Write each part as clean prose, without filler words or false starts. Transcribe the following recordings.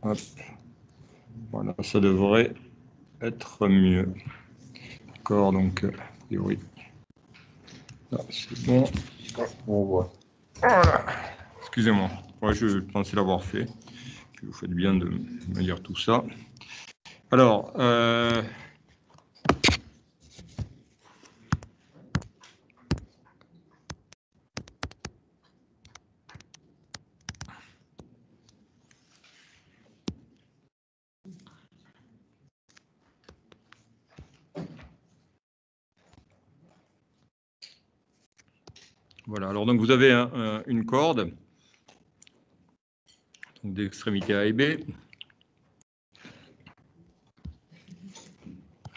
Hop. Voilà, ça devrait être mieux. D'accord, donc, oui. Là, c'est bon. On voit. Voilà. Excusez-moi, ouais, je pensais l'avoir fait. Vous faites bien de me dire tout ça. Alors, voilà, alors donc vous avez une corde d'extrémité A et B.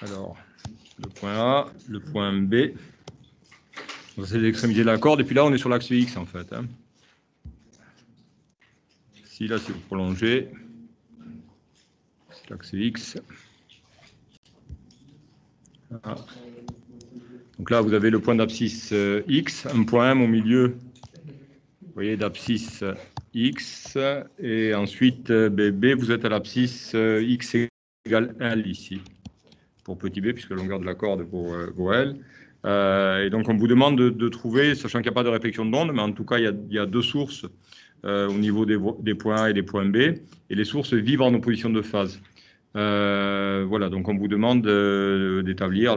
Alors, le point A, le point B. C'est l'extrémité de la corde, et puis là, on est sur l'axe X, en fait. Hein. Ici, là, c'est prolongé. C'est l'axe X. Ah. Donc là, vous avez le point d'abscisse X, un point M au milieu, vous voyez, d'abscisse X, et ensuite, BB, vous êtes à l'abscisse X égale L ici, pour petit b, puisque la longueur de la corde vaut L. Et donc, on vous demande de trouver, sachant qu'il n'y a pas de réflexion d'onde, mais en tout cas, il y a deux sources au niveau des points A et des points B, et les sources vivent en opposition de phase. Voilà, donc on vous demande d'établir,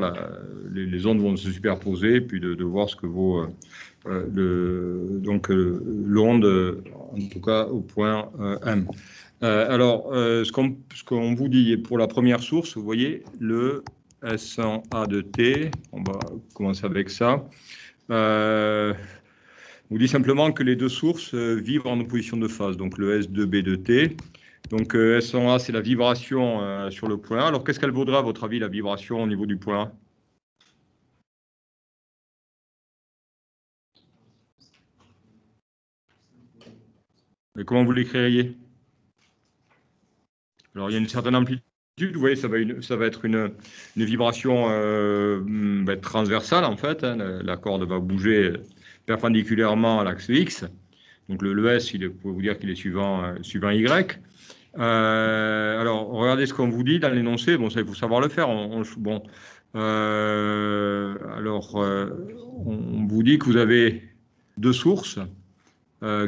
les ondes vont se superposer, puis de voir ce que vaut l'onde, en tout cas au point M. Alors, ce qu'on vous dit pour la première source, vous voyez, le S1A de T, on va commencer avec ça. On vous dit simplement que les deux sources vivent en opposition de phase, donc le S2B de T. Donc S1A, c'est la vibration sur le point A. Alors, qu'est-ce qu'elle vaudra, à votre avis, la vibration au niveau du point A? Mais comment vous l'écririez? Alors, il y a une certaine amplitude, vous voyez, ça va être une vibration transversale, en fait. Hein. La corde va bouger perpendiculairement à l'axe X. Donc, le S, vous pouvez vous dire qu'il est suivant Y. Alors, regardez ce qu'on vous dit dans l'énoncé. Bon, ça, il faut savoir le faire. On vous dit que vous avez deux sources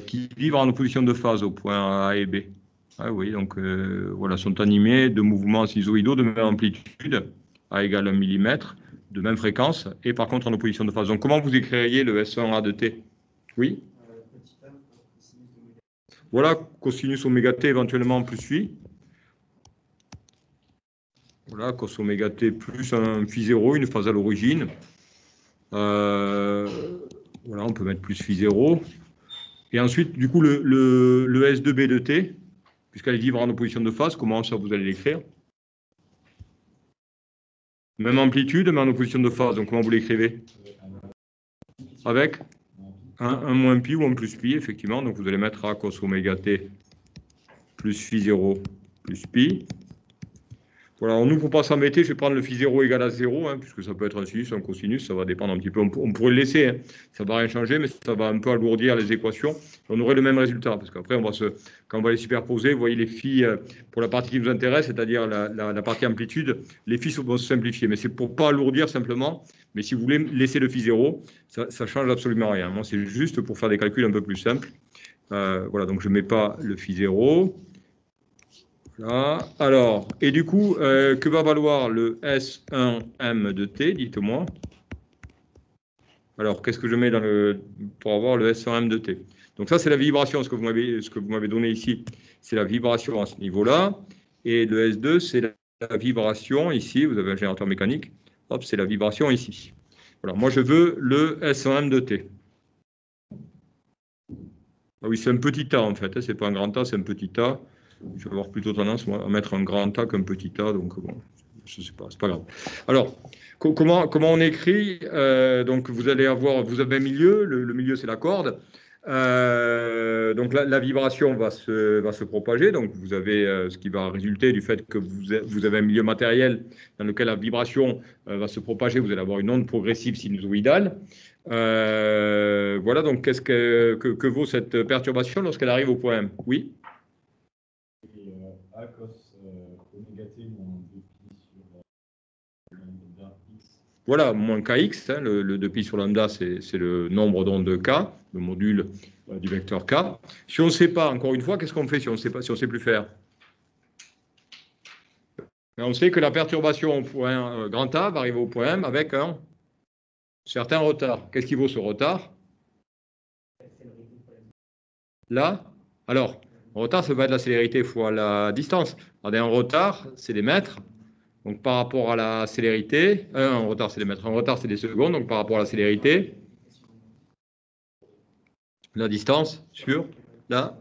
qui vivent en opposition de phase au point A et B. Ah oui, donc voilà, sont animés de mouvements sinusoïdaux de même amplitude, A égale 1 mm, de même fréquence, et par contre en opposition de phase. Donc comment vous écririez le S1A de T? Oui. Voilà, cosinus oméga T éventuellement plus phi. Voilà, cos oméga T plus un phi 0, une phase à l'origine. Voilà, on peut mettre plus phi 0. Et ensuite, du coup, le S2B de T, puisqu'elle est libre en opposition de phase, comment ça vous allez l'écrire? Même amplitude, mais en opposition de phase. Donc, comment vous l'écrivez? Avec un moins pi ou un plus pi, effectivement. Donc, vous allez mettre A cos oméga T plus phi 0 plus pi. Voilà, alors nous, pour ne pas s'embêter, je vais prendre le phi 0 égal à 0, hein, puisque ça peut être un sinus, un cosinus, ça va dépendre un petit peu. On pourrait le laisser, hein, ça ne va rien changer, mais ça va un peu alourdir les équations. On aurait le même résultat, parce qu'après, quand on va les superposer, vous voyez les phi, pour la partie qui nous intéresse, c'est-à-dire la partie amplitude, les phi vont se simplifier. Mais c'est pour ne pas alourdir simplement. Mais si vous voulez laisser le phi 0, ça ne change absolument rien. Moi, c'est juste pour faire des calculs un peu plus simples. Voilà, donc je ne mets pas le phi 0. Voilà. Alors, et du coup, que va valoir le S1M de T, dites-moi. Alors, qu'est-ce que je mets pour avoir le S1M de T? Donc ça, c'est la vibration, ce que vous m'avez donné ici, c'est la vibration à ce niveau-là. Et le S2, c'est la vibration ici, vous avez un générateur mécanique, hop, c'est la vibration ici. Voilà, moi je veux le S1M de T. Ah oui, c'est un petit A en fait, hein, c'est pas un grand A, c'est un petit A. Je vais avoir plutôt tendance à mettre un grand A qu'un petit A, donc bon, je ne sais pas, c'est pas grave. Alors, comment on écrit donc vous avez un milieu, le milieu c'est la corde. Donc la vibration va se propager, donc vous avez ce qui va résulter du fait que vous avez un milieu matériel dans lequel la vibration va se propager, vous allez avoir une onde progressive sinusoïdale. Voilà, donc qu'est-ce que vaut cette perturbation lorsqu'elle arrive au point M? Oui. voilà, moins kx, hein, le 2pi sur lambda, c'est le nombre d'ondes de k, le module du vecteur k. Si on ne sait pas, encore une fois, qu'est-ce qu'on fait si on ne sait pas, si on ne sait plus faire? On sait que la perturbation au point grand A va arriver au point M avec un certain retard. Qu'est-ce qui vaut ce retard? Là, alors, le retard, ça va être la célérité fois la distance. Regardez, un retard, c'est des mètres. Donc, par rapport à la célérité, un retard, c'est des mètres. Un retard, c'est des secondes. Donc, par rapport à la célérité, la distance sur la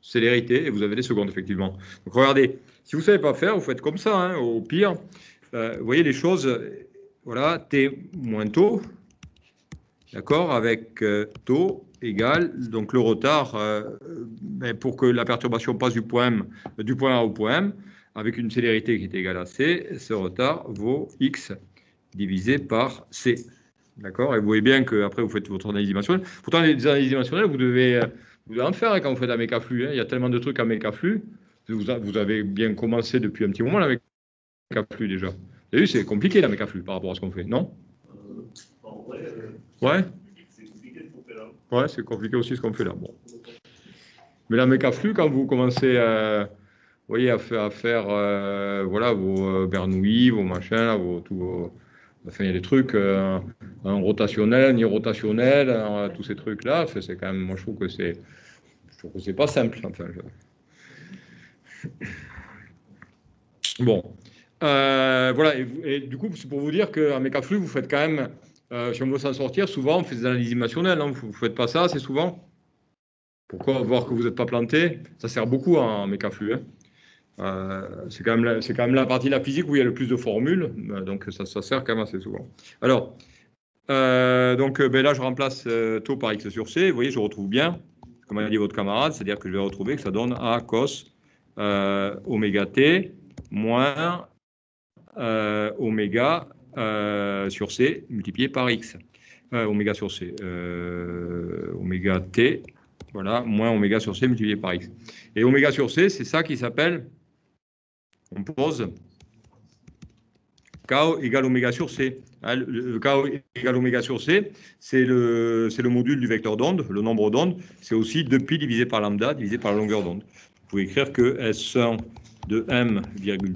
célérité, et vous avez des secondes, effectivement. Donc, regardez, si vous ne savez pas faire, vous faites comme ça, hein, au pire. Vous voyez les choses, voilà, t moins taux, d'accord, avec taux égale, donc le retard, pour que la perturbation passe du point A au point M, avec une célérité qui est égale à c, ce retard vaut x divisé par c. D'accord? Et vous voyez bien qu'après, vous faites votre analyse dimensionnelle. Pourtant, les analyses dimensionnelles, vous devez en faire, hein, quand vous faites un méca flux. Hein. Il y a tellement de trucs en méca flux. Vous avez bien commencé depuis un petit moment la méca flux déjà. Vous avez vu, c'est compliqué la méca flux par rapport à ce qu'on fait, non? Ouais. Ouais, c'est compliqué aussi ce qu'on fait là. Bon. Mais la méca flux, quand vous commencez vous voyez, à faire voilà, vos Bernoulli, vos machins, là, enfin, il y a des trucs en rotationnel, ni rotationnel, tous ces trucs-là. C'est quand même, moi, je trouve que c'est pas simple. Enfin, Bon. Voilà. Et du coup, c'est pour vous dire qu'en méca flux, vous faites quand même, si on veut s'en sortir, souvent, on fait des analyses dimensionnelles. Hein, vous ne faites pas ça assez souvent. Pourquoi voir que vous n'êtes pas planté? Ça sert beaucoup en méca flux. Hein. C'est quand même la partie de la physique où il y a le plus de formules, donc ça sert quand même assez souvent. Alors, ben là, je remplace taux par x sur c. Vous voyez, je retrouve bien, comme a dit votre camarade, c'est-à-dire que je vais retrouver que ça donne a cos oméga t moins oméga sur c multiplié par x. Oméga sur c. Oméga t, voilà, moins oméga sur c multiplié par x. Et oméga sur c, c'est ça qui s'appelle... On pose K égale oméga sur C. Le K égale oméga sur C, c'est le module du vecteur d'onde, le nombre d'ondes. C'est aussi 2pi divisé par lambda divisé par la longueur d'onde. Vous pouvez écrire que S1 de M,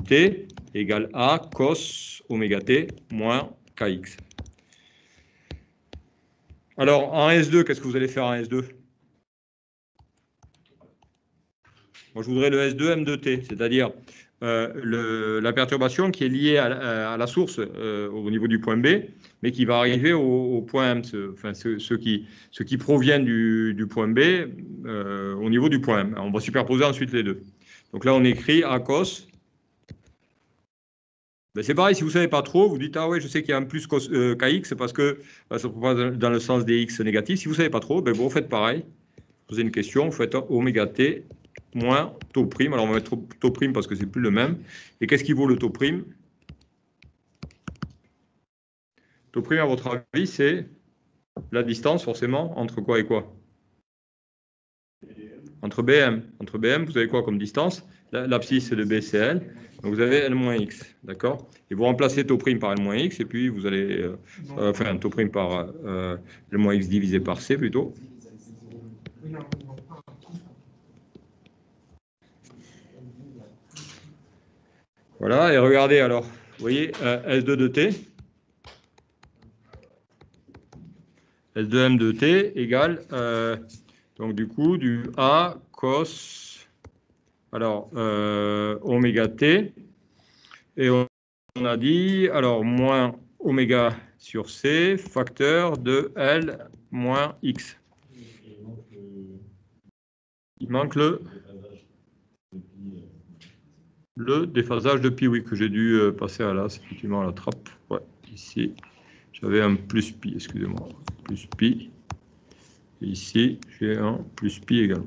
T égale A cos oméga T moins Kx. Alors, en S2, qu'est-ce que vous allez faire en S2? Moi, je voudrais le S2 M de T, c'est-à-dire la perturbation qui est liée à la source au niveau du point B, mais qui va arriver au point M, ce qui provient du point B au niveau du point M. On va superposer ensuite les deux. Donc là, on écrit A cos. Ben c'est pareil, si vous ne savez pas trop, vous dites, ah ouais, je sais qu'il y a un plus cos, kx, parce que ça se propose dans le sens des x négatifs. Si vous ne savez pas trop, ben vous faites pareil. Vous posez une question, vous faites oméga t moins taux prime. Alors, on va mettre taux prime parce que c'est plus le même. Et qu'est-ce qui vaut le taux prime? Taux prime, à votre avis, c'est la distance, forcément, entre quoi et quoi? Entre BM. Entre BM, vous avez quoi comme distance? L'abscisse de B, c'est L. Donc, vous avez L moins X. D'accord? Et vous remplacez taux prime par L moins X. Et puis, vous allez... enfin, taux prime par L moins X divisé par C, plutôt. Voilà, et regardez alors, vous voyez, S2 de T, S2M de T égale, donc du coup, du A cos, alors, oméga T, et on a dit, alors, moins oméga sur C, facteur de L moins X. Il manque le déphasage de pi, oui, que j'ai dû passer à là, c'est effectivement à la trappe. Ouais, ici, j'avais un plus pi, excusez-moi, plus pi. Et ici, j'ai un plus pi également.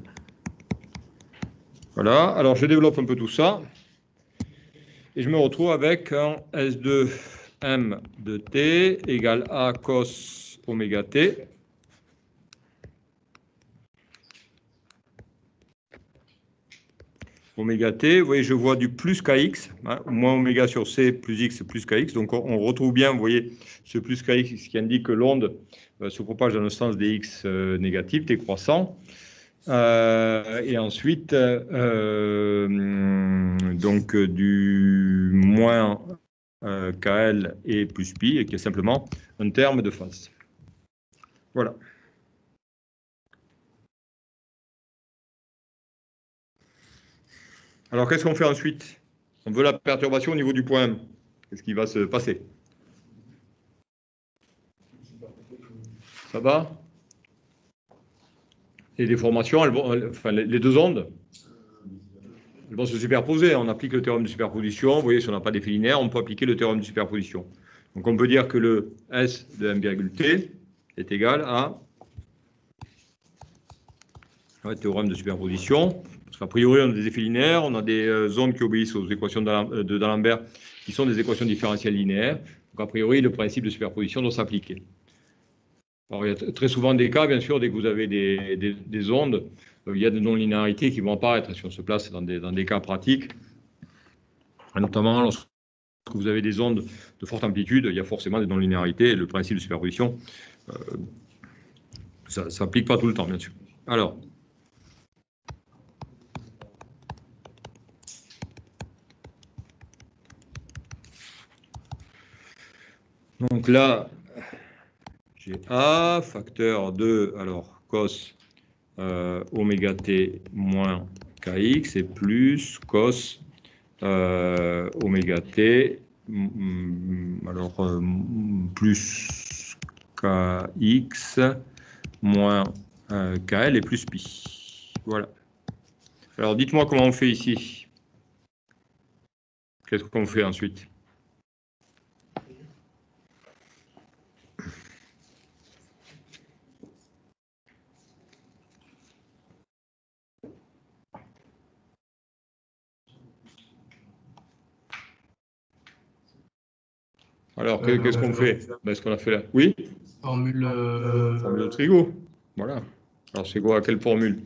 Voilà, alors je développe un peu tout ça. Et je me retrouve avec un S2M de T égale A cos oméga T. oméga t, vous voyez, je vois du plus kx, hein, moins oméga sur c plus x plus kx. Donc, on retrouve bien, vous voyez, ce plus kx qui indique que l'onde se propage dans le sens des x négatifs, t croissant. Et ensuite, donc, du moins KL et plus pi, et qui est simplement un terme de phase. Voilà. Alors, qu'est-ce qu'on fait ensuite? On veut la perturbation au niveau du point M. Qu'est-ce qui va se passer? Ça va? Les déformations, enfin, les deux ondes, elles vont se superposer. On applique le théorème de superposition. Vous voyez, si on n'a pas d'effet linéaire, on peut appliquer le théorème de superposition. Donc, on peut dire que le S de M virgule T est égal à le théorème de superposition. Parce qu'a priori, on a des effets linéaires, on a des ondes qui obéissent aux équations de d'Alembert, qui sont des équations différentielles linéaires. Donc, a priori, le principe de superposition doit s'appliquer. Alors, il y a très souvent des cas, bien sûr, dès que vous avez des ondes, il y a des non-linéarités qui vont apparaître si on se place dans des cas pratiques. Et notamment, lorsque vous avez des ondes de forte amplitude, il y a forcément des non-linéarités. Et le principe de superposition, ça ne s'applique pas tout le temps, bien sûr. Alors, donc là, j'ai A, facteur de, alors, cos oméga t moins kx et plus cos oméga t, alors plus kx moins kl et plus pi. Voilà. Alors dites-moi comment on fait ici. Qu'est-ce qu'on fait ensuite? Alors, qu'est-ce qu'on fait? Ben, ce qu'on a fait là. Oui? Formule de Trigo. Voilà. Alors, c'est quoi? Quelle formule?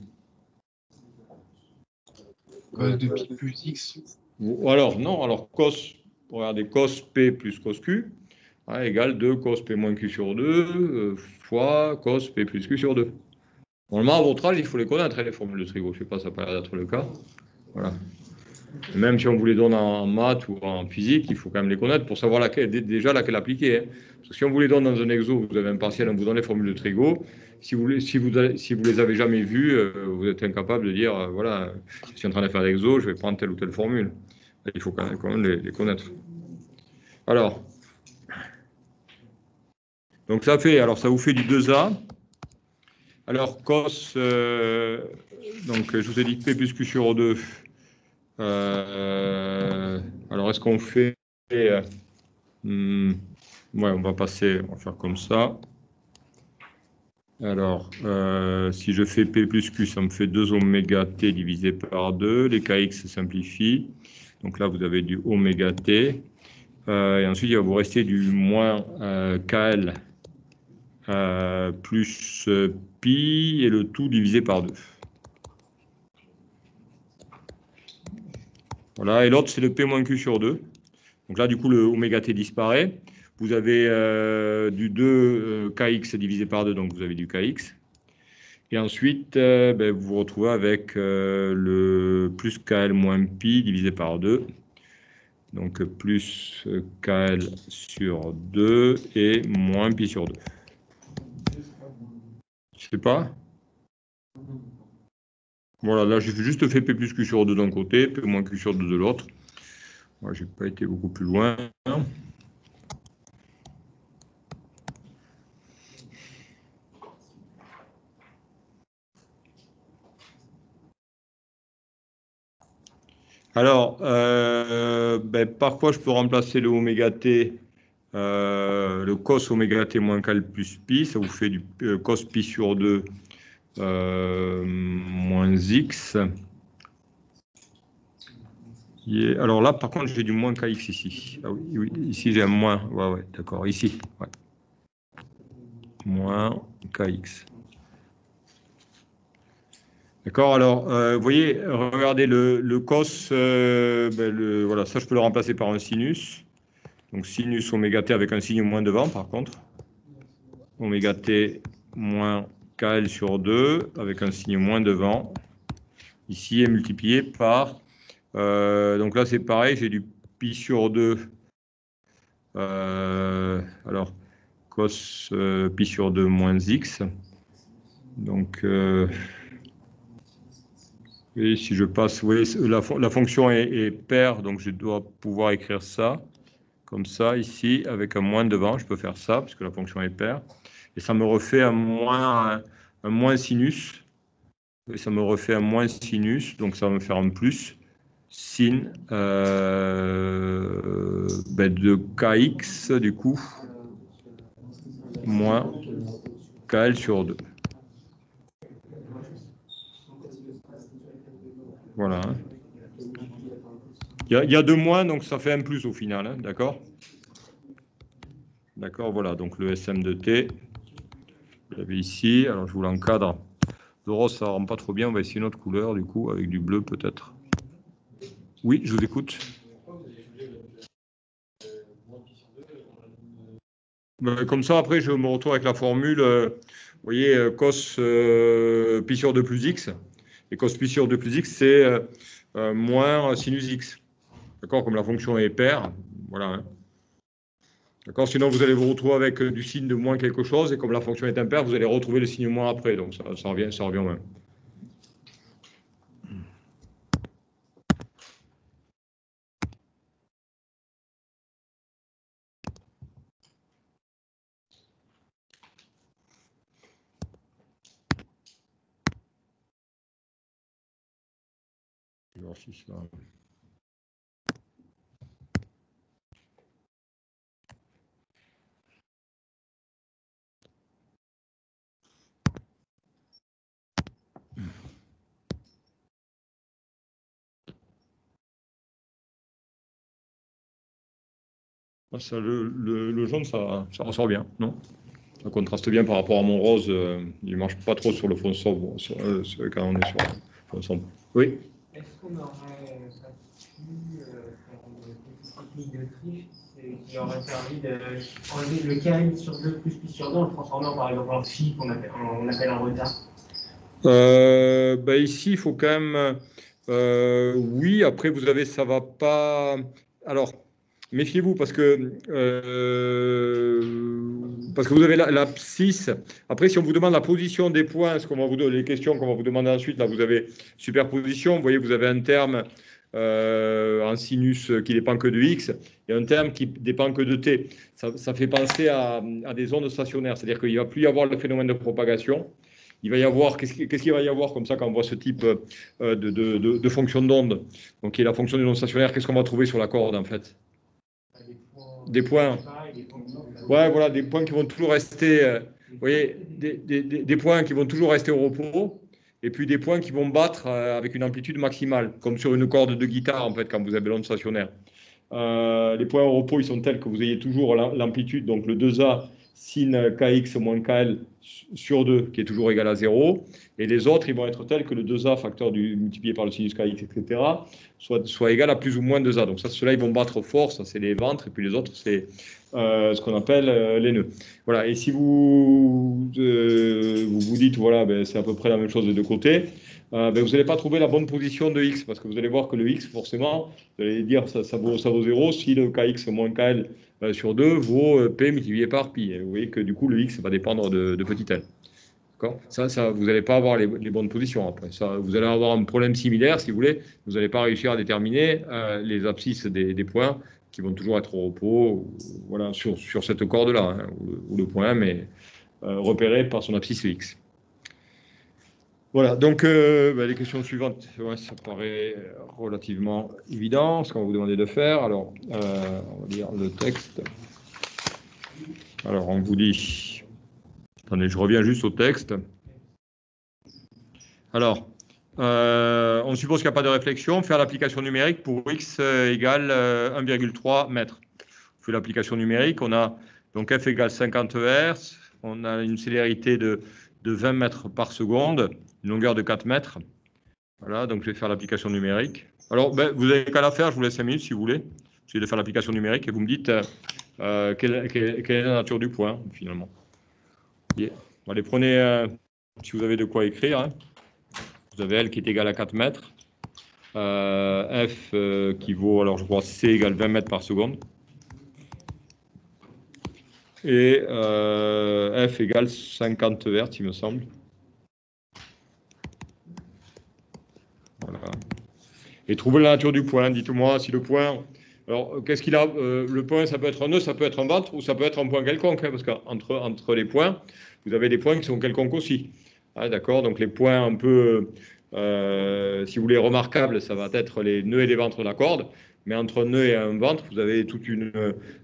cos de pi plus x. Ou alors, non. Alors, cos, regardez, cos P plus cos Q égale 2 cos P moins Q sur 2 fois cos P plus Q sur 2. Normalement, à votre âge, il faut les connaître, les formules de Trigo. Je ne sais pas, ça n'a pas l'air d'être le cas. Voilà. Et même si on vous les donne en maths ou en physique, il faut quand même les connaître pour savoir déjà laquelle appliquer. Hein. Parce que si on vous les donne dans un exo, vous avez un partiel, on vous donne les formules de Trigo. Si vous les avez jamais vues, vous êtes incapable de dire, voilà, je suis en train de faire l'exo, je vais prendre telle ou telle formule. Il faut quand même les connaître. Alors, donc ça vous fait du 2A. Alors, cos, donc je vous ai dit P plus Q sur 2. Alors, est-ce qu'on fait... ouais, on va faire comme ça. Alors, si je fais P plus Q, ça me fait 2 oméga T divisé par 2. Les KX se simplifient. Donc là, vous avez du oméga T. Et ensuite, il va vous rester du moins KL plus pi et le tout divisé par 2. Voilà, et l'autre, c'est le P moins Q sur 2. Donc là, du coup, le oméga T disparaît. Vous avez du 2 kx divisé par 2, donc vous avez du kx. Et ensuite, vous vous retrouvez avec le plus kl moins pi divisé par 2. Donc plus kl sur 2 et moins pi sur 2. Je sais pas. Voilà, là, j'ai juste fait P plus Q sur 2 d'un côté, P moins Q sur 2 de l'autre. Moi, j'ai pas été beaucoup plus loin. Alors, parfois, je peux remplacer le oméga t, le cos oméga t moins cal plus pi, ça vous fait du cos pi sur 2 moins x. Alors là, par contre, j'ai du moins kx ici. Ah oui, ici j'ai un moins. Ouais, d'accord, ici. Ouais. Moins kx. D'accord, alors, vous voyez, regardez le cos, voilà, ça je peux le remplacer par un sinus. Donc sinus oméga t avec un signe moins devant, par contre. Oméga t moins KL sur 2 avec un signe moins devant. Ici est multiplié par... donc là, c'est pareil, j'ai du pi sur 2. Alors, cos pi sur 2 moins x. Donc... et si je passe, vous voyez, la fonction est paire, donc je dois pouvoir écrire ça, comme ça, ici, avec un moins devant, je peux faire ça, puisque la fonction est paire. Et ça me refait un moins sinus. Et ça me refait un moins sinus, donc ça va me faire un plus sin de kx, du coup, moins kl sur 2. Voilà. Il y a deux moins, donc ça fait un plus au final, hein, d'accord? D'accord, voilà, donc le SM de T, vous l'avez ici, alors je vous l'encadre. Le rose, ça ne rend pas trop bien, on va essayer une autre couleur, du coup, avec du bleu peut-être. Oui, je vous écoute. Comme ça, après, je me retrouve avec la formule, vous voyez, cos pi sur 2 plus x. Et cos pi sur 2 plus x, c'est moins sinus x. D'accord, comme la fonction est paire, voilà. Hein. D'accord, sinon vous allez vous retrouver avec du signe de moins quelque chose, et comme la fonction est impaire, vous allez retrouver le signe moins après, donc ça revient au même. Je vais voir si ça... Ça, le jaune, ça ressort bien, non? Ça contraste bien par rapport à mon rose. Il ne marche pas trop sur le fond sombre quand on est sur le fond sombre. Oui. Est-ce qu'on aurait pu faire une technique de triche qui aurait permis d'enlever le KL sur 2 plus pi sur 2 en le transformant par exemple en phi qu'on appelle un retard? Ici, il faut quand même... oui, après, vous avez... Ça va pas... Alors, méfiez-vous parce que vous avez l'abscisse. Après, si on vous demande la position des points, ce qu'on va vous donner, les questions qu'on va vous demander ensuite, là, vous avez superposition. Vous voyez, vous avez un terme en sinus qui dépend que de x et un terme qui dépend que de t. Ça fait penser à des ondes stationnaires, c'est-à-dire qu'il ne va plus y avoir le phénomène de propagation. Il va y avoir, qu'est-ce qu'il va y avoir comme ça quand on voit ce type de fonction d'onde, donc qui est la fonction d'une onde stationnaire, qu'est-ce qu'on va trouver sur la corde en fait? Des points. Ouais, voilà, des points qui vont toujours rester, vous voyez, des points qui vont toujours rester au repos, et puis des points qui vont battre avec une amplitude maximale, comme sur une corde de guitare en fait, quand vous avez l'onde stationnaire. Les points au repos, ils sont tels que vous ayez toujours l'amplitude, donc le 2A sin kx moins kl sur 2, qui est toujours égal à 0. Et les autres, ils vont être tels que le 2A facteur multiplié par le sinus kx, etc., soit égal à plus ou moins 2A. Donc ça, ceux-là, ils vont battre fort, ça c'est les ventres, et puis les autres, c'est ce qu'on appelle les nœuds. Voilà, et si vous vous dites, voilà, c'est à peu près la même chose des deux côtés, vous n'allez pas trouver la bonne position de x, parce que vous allez voir que le x, forcément, vous allez dire ça vaut 0 si le kx moins kl sur 2 vaut p multiplié par pi. Et vous voyez que du coup, le x va dépendre de petit l. Ça, vous n'allez pas avoir les bonnes positions après. Ça, vous allez avoir un problème similaire, si vous voulez. Vous n'allez pas réussir à déterminer les abscisses des points qui vont toujours être au repos, voilà, sur cette corde-là, hein, où le point M est repéré par son abscisse x. Voilà, donc les questions suivantes, ouais, ça paraît relativement évident, ce qu'on va vous demander de faire. Alors, on va lire le texte. Alors, on vous dit... Attendez, je reviens juste au texte. Alors, on suppose qu'il n'y a pas de réflexion. Faire l'application numérique pour x égale 1,3 mètres. On fait l'application numérique, on a donc f égale 50 Hz, on a une célérité de 20 mètres par seconde, une longueur de 4 mètres. Voilà, donc je vais faire l'application numérique. Alors, ben, vous n'avez qu'à la faire, je vous laisse 5 minutes si vous voulez. J'essaie de faire l'application numérique et vous me dites quelle est la nature du point, finalement. Yeah. Allez, prenez, si vous avez de quoi écrire, hein. Vous avez L qui est égal à 4 mètres. F qui vaut, alors je crois, C égale 20 mètres par seconde. Et F égale 50 Hz, il me semble. Voilà. Et trouvez la nature du point. Dites-moi si le point... Alors, qu'est-ce qu'il a le point, ça peut être un nœud, ça peut être un ventre, ou ça peut être un point quelconque, hein, parce qu'entre les points, vous avez des points qui sont quelconques aussi. Ah, d'accord, donc les points un peu, si vous voulez, remarquables, ça va être les nœuds et les ventres de la corde. Mais entre un nœud et un ventre, vous avez toute une,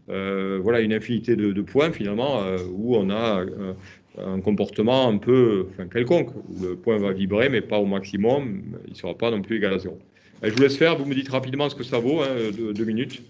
voilà, une infinité de points, finalement, où on a un comportement un peu quelconque, où le point va vibrer, mais pas au maximum, il ne sera pas non plus égal à 0. Je vous laisse faire, vous me dites rapidement ce que ça vaut, hein, 2 minutes.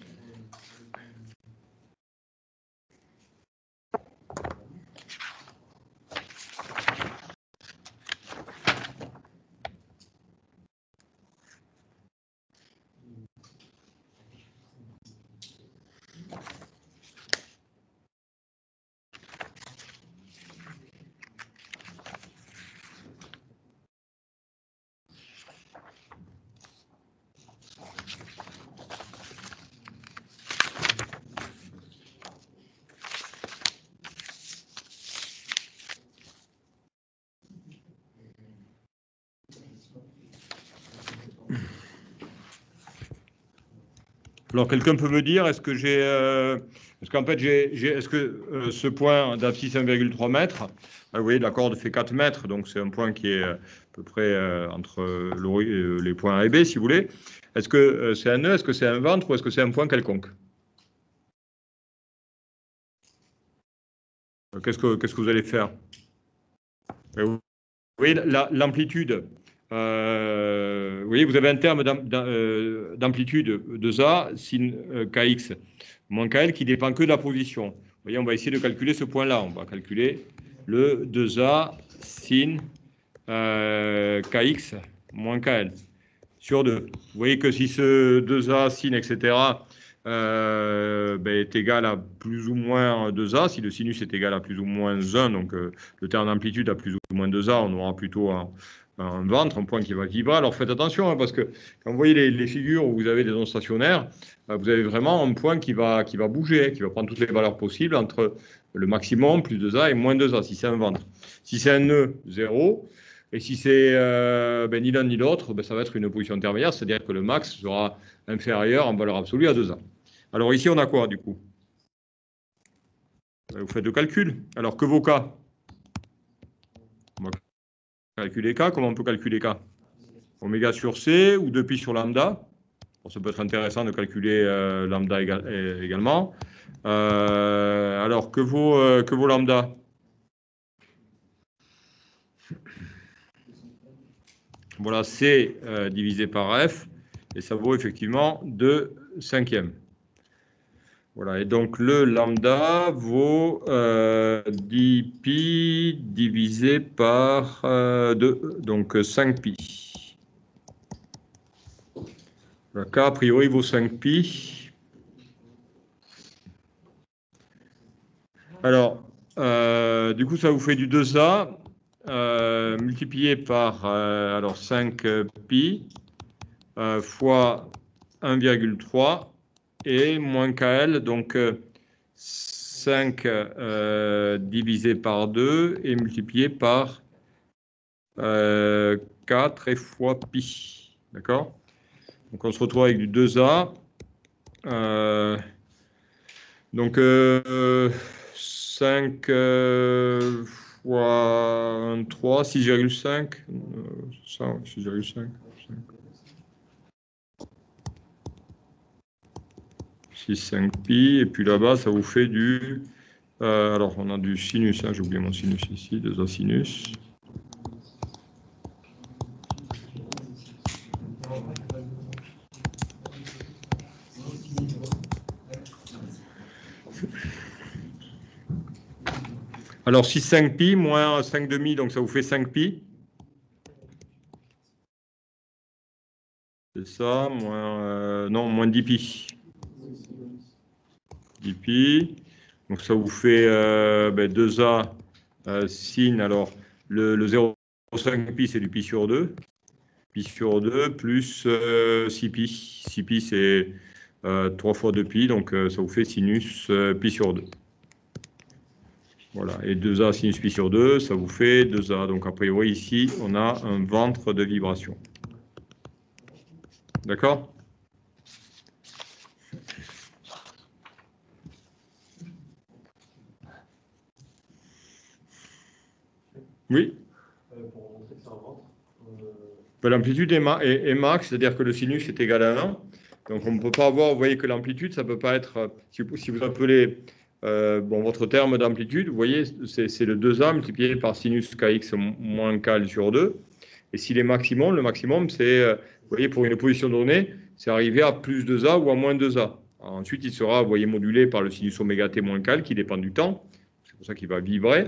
Alors, quelqu'un peut me dire, est-ce que j'ai... est-ce qu'en fait, est-ce que ce point d'abscisse 1,3 mètres, vous voyez, la corde fait 4 mètres, donc c'est un point qui est à peu près entre les points A et B, si vous voulez. Est-ce que c'est un nœud, est-ce que c'est un ventre, ou est-ce que c'est un point quelconque? Qu'est-ce que vous allez faire? Oui, l'amplitude. Vous voyez, vous avez un terme d'amplitude 2A, sin kx, moins kl, qui dépend que de la position. Vous voyez, on va essayer de calculer ce point-là. On va calculer le 2A sin kx moins kl sur 2. Vous voyez que si ce 2A sin, etc., est égal à plus ou moins 2A, si le sinus est égal à plus ou moins 1, donc le terme d'amplitude à plus ou moins 2A, on aura plutôt un ventre, un point qui va vibrer. Alors faites attention, hein, parce que quand vous voyez les figures où vous avez des ondes stationnaires, vous avez vraiment un point qui va bouger, hein, qui va prendre toutes les valeurs possibles entre le maximum, plus 2A, et moins 2A, si c'est un ventre. Si c'est un nœud, 0. Et si c'est ni l'un ni l'autre, ça va être une position intermédiaire, c'est-à-dire que le max sera inférieur en valeur absolue à 2A. Alors ici, on a quoi, du coup? Vous faites le calcul. Alors, que vaut K? On va calculer K. Comment on peut calculer K? Oméga sur C ou 2pi sur lambda. Bon, ça peut être intéressant de calculer lambda également. Alors, que vaut lambda? Voilà, C divisé par F, et ça vaut effectivement 2 cinquièmes. Voilà, et donc le lambda vaut 10pi divisé par 2, donc 5pi. Le K, a priori, vaut 5pi. Alors, du coup, ça vous fait du 2A multiplié par alors 5pi fois 1,3 et moins KL, donc 5 divisé par 2 et multiplié par 4 et fois pi. D'accord? Donc on se retrouve avec du 2A. Donc 5 fois 3, 6,5. 6,5. 6, 5 pi, et puis là-bas, ça vous fait du... alors, on a du sinus, hein, j'ai oublié mon sinus ici, 2A sinus. Alors, 6, 5 pi, moins 5 demi, donc ça vous fait 5 pi. C'est ça, moins 10 pi. 10 pi. Donc ça vous fait 2A sin. Alors le 0,5 pi, c'est du pi sur 2. Pi sur 2 plus 6 pi. 6 pi, c'est 3 fois 2 pi, donc ça vous fait sinus pi sur 2. Voilà, et 2A sinus pi sur 2, ça vous fait 2A. Donc a priori, ici, on a un ventre de vibration. D'accord? Oui? Pour montrer que c'est un ventre. L'amplitude est max, c'est-à-dire que le sinus est égal à 1. Donc on ne peut pas avoir, vous voyez que l'amplitude, ça ne peut pas être, si vous appelez votre terme d'amplitude, vous voyez, c'est le 2A multiplié par sinus kx moins kl sur 2. Et s'il est maximum, le maximum, c'est, vous voyez, pour une position donnée, c'est arriver à plus 2A ou à moins 2A. Alors, ensuite, il sera, vous voyez, modulé par le sinus oméga t moins kl qui dépend du temps. C'est pour ça qu'il va vibrer.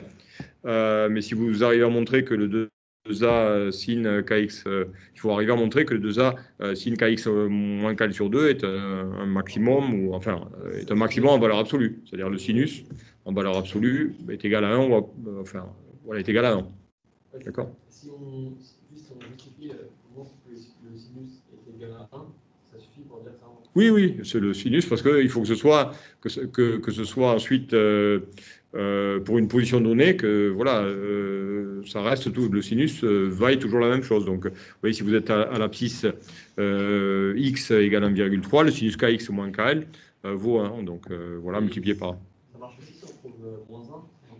Mais si vous arrivez à montrer que le 2A sin kx, il faut arriver à montrer que le 2A sin kx moins kl sur 2 est un maximum, ou enfin, est un maximum en valeur absolue. C'est-à-dire le sinus en valeur absolue est égal à 1, est égal à 1. D'accord ? Si on justifie comment le sinus est égal à 1, ça suffit pour dire que c'est un ventre. Oui, c'est le sinus, parce qu'il faut que ce soit ensuite pour une position donnée, que voilà, ça reste tout. Le sinus vaille toujours la même chose. Donc, vous voyez, si vous êtes à l'abscisse x égale 1,3, le sinus kx moins kl vaut 1. Donc, voilà, multiplié par 1. Ça marche aussi si on trouve moins 1.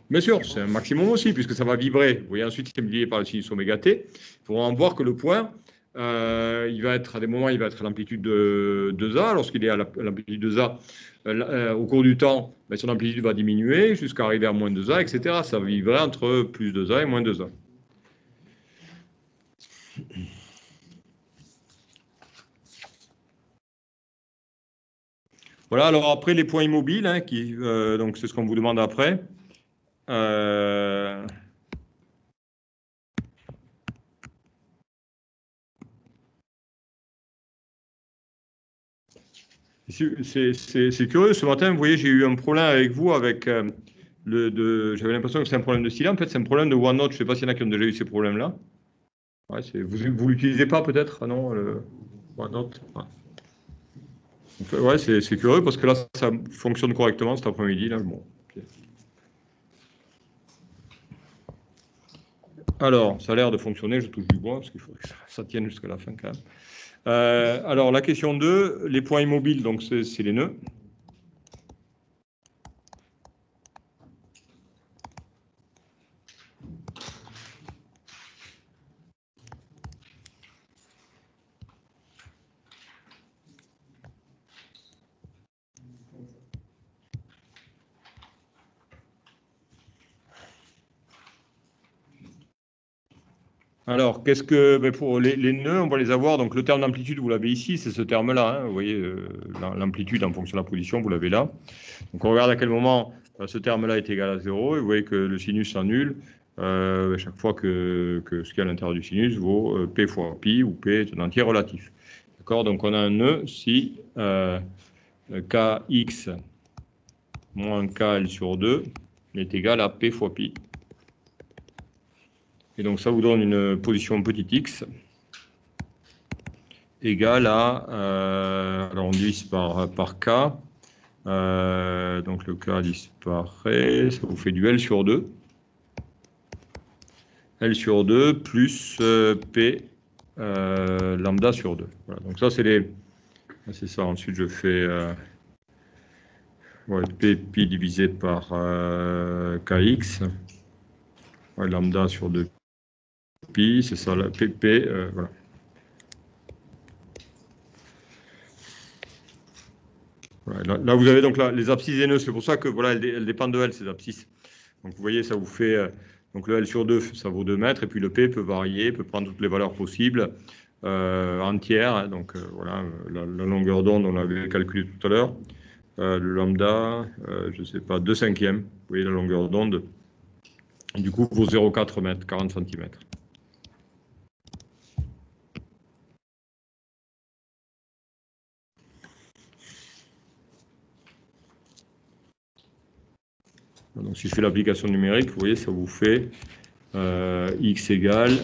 Bien sûr, c'est un maximum aussi, puisque ça va vibrer. Vous voyez, ensuite, c'est multiplié par le sinus oméga t. Il faudra en voir que le point, il va être, à des moments, il va être à l'amplitude de 2A. Lorsqu'il est à l'amplitude de 2A, au cours du temps, son amplitude va diminuer jusqu'à arriver à moins 2A, etc. Ça va vibrer entre plus 2A et moins 2A. Voilà, alors après, les points immobiles, hein, donc c'est ce qu'on vous demande après. C'est curieux, ce matin, vous voyez, j'ai eu un problème avec vous, j'avais l'impression que c'est un problème de style. En fait, c'est un problème de OneNote. Je ne sais pas s'il y en a qui ont déjà eu ces problèmes-là. Ouais, vous l'utilisez pas peut-être, non, le OneNote? Ouais, c'est curieux parce que là, ça fonctionne correctement cet après-midi. Là. Bon. Okay. Alors, ça a l'air de fonctionner, je touche du bois, parce qu'il faut que ça tienne jusqu'à la fin quand même. Alors, la question 2, les points immobiles, donc c'est les nœuds. Alors, pour les nœuds, on va les avoir. Donc, le terme d'amplitude, vous l'avez ici, c'est ce terme-là. Hein, vous voyez, l'amplitude en fonction de la position, vous l'avez là. Donc, on regarde à quel moment ce terme-là est égal à 0. Et vous voyez que le sinus s'annule chaque fois que ce qu'il y a à l'intérieur du sinus vaut P fois pi, où P est un entier relatif. D'accord? Donc, on a un nœud si Kx moins Kl sur 2 est égal à P fois pi. Et donc, ça vous donne une position petit x égale à, alors on divise par k, donc le k disparaît, ça vous fait du L sur 2. L sur 2 plus P lambda sur 2. Voilà, donc ça, c'est ça. Ensuite, je fais P pi divisé par kx, lambda sur 2 pi, c'est ça, la pp, voilà. Là, vous avez donc les abscisses des nœuds, c'est pour ça que voilà, elles dépendent de L, ces abscisses. Donc vous voyez, ça vous fait, donc le L sur 2, ça vaut 2 mètres, et puis le P peut varier, peut prendre toutes les valeurs possibles, entières, hein, donc voilà, la longueur d'onde, on l'avait calculé tout à l'heure, le lambda, je ne sais pas, 2/5, vous voyez la longueur d'onde, du coup, vaut 0,4 mètres, 40 cm. Donc, si je fais l'application numérique, vous voyez, ça vous fait x égale,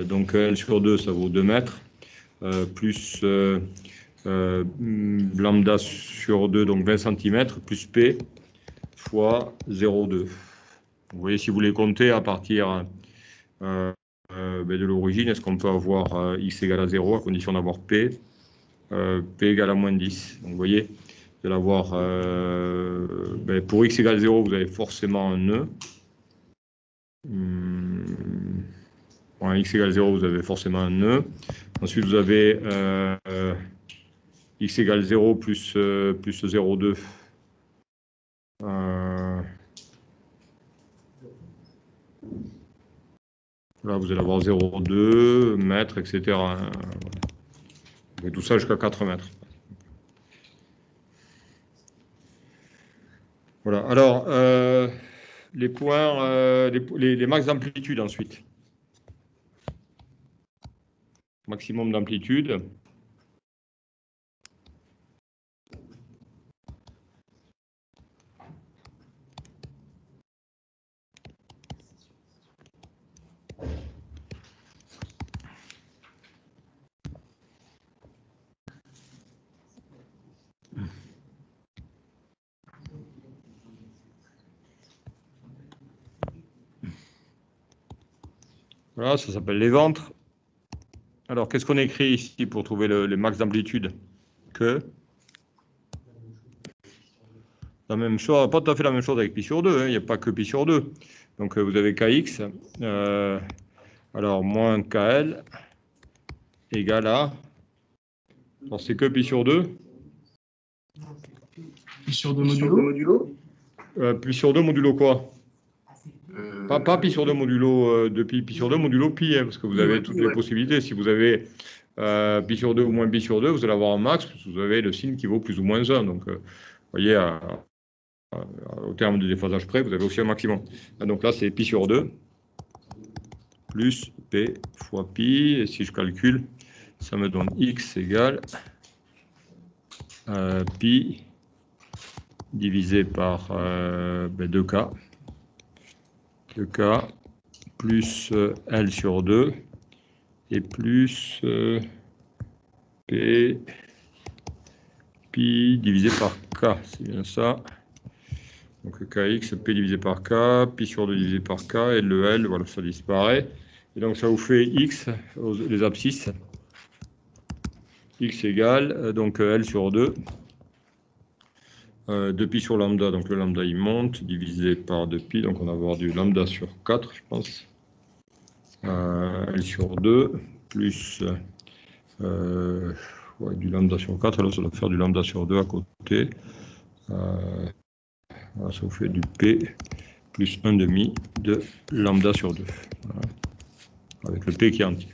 donc L sur 2, ça vaut 2 mètres, plus lambda sur 2, donc 20 cm, plus P fois 0,2. Vous voyez, si vous les comptez à partir de l'origine, est-ce qu'on peut avoir x égale à 0 à condition d'avoir P égale à moins 10. Donc, vous voyez, vous allez avoir, pour x égale 0, vous avez forcément un nœud. Pour x égale 0, vous avez forcément un nœud. Ensuite, vous avez x égale 0 plus 0,2. Là, vous allez avoir 0,2 mètres, etc. Et tout ça jusqu'à 4 mètres. Voilà. Alors, les points, les max d'amplitude ensuite. Maximum d'amplitude. Voilà, ça s'appelle les ventres. Alors, qu'est-ce qu'on écrit ici pour trouver le max d'amplitude? Que la même chose, pas tout à fait la même chose avec pi sur 2, hein, il n'y a pas que pi sur 2. Donc, vous avez kx, alors moins kl égale à... Alors, c'est que pi sur 2. Pi sur 2 modulo. Pi sur 2 modulo quoi? Pas pi sur 2 modulo de pi sur 2 modulo pi, hein, parce que vous avez toutes les possibilités. Si vous avez pi sur 2 ou moins pi sur 2, vous allez avoir un max, parce que vous avez le signe qui vaut plus ou moins 1. Donc, vous voyez, au terme de déphasage près, vous avez aussi un maximum. Donc là, c'est pi sur 2 plus p fois pi. Et si je calcule, ça me donne x égale pi divisé par 2k. 2k plus L sur 2 et plus P pi divisé par K, c'est bien ça. Donc Kx, P divisé par K, pi sur 2 divisé par K, et le L, voilà, ça disparaît. Et donc ça vous fait X, les abscisses. X égale, donc L sur 2. 2pi sur lambda, donc le lambda il monte, divisé par 2pi, donc on va avoir du lambda sur 4, je pense. L sur 2, plus du lambda sur 4, alors ça doit faire du lambda sur 2 à côté. Voilà, ça vous fait du P plus 1,5 de lambda sur 2. Voilà. Avec le P qui est entier.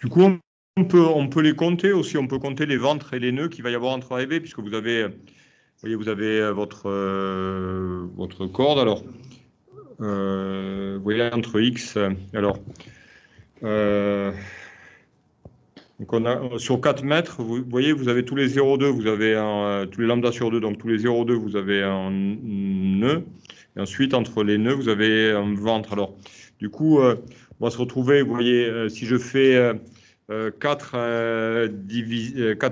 Du coup, on peut les compter aussi, on peut compter les ventres et les nœuds qu'il va y avoir entre A et B, puisque vous avez, vous avez votre corde. Alors, vous voyez entre X, alors, donc on a, sur 4 mètres, vous voyez, vous avez tous les 0,2, vous avez tous les lambda sur 2, donc tous les 0,2, vous avez un nœud. Et ensuite, entre les nœuds, vous avez un ventre. Alors, du coup, on va se retrouver, vous voyez, si je fais 4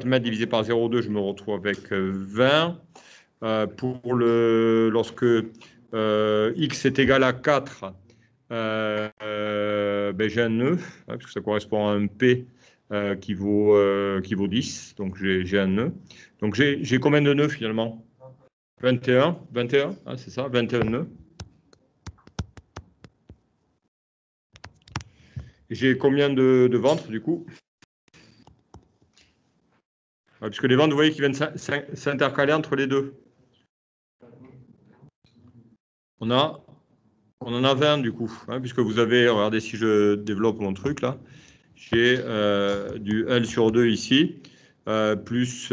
mètres divisé par 0,2, je me retrouve avec 20. Lorsque x est égal à 4, j'ai un nœud, hein, puisque ça correspond à un P qui vaut 10. Donc, j'ai un nœud. Donc, j'ai combien de nœuds finalement? 21, ah, c'est ça, 21 nœuds. J'ai combien de ventres du coup? Puisque les ventres, vous voyez, qui viennent s'intercaler entre les deux. On en a 20 du coup, hein, puisque vous avez, regardez si je développe mon truc là, j'ai du L sur 2 ici, plus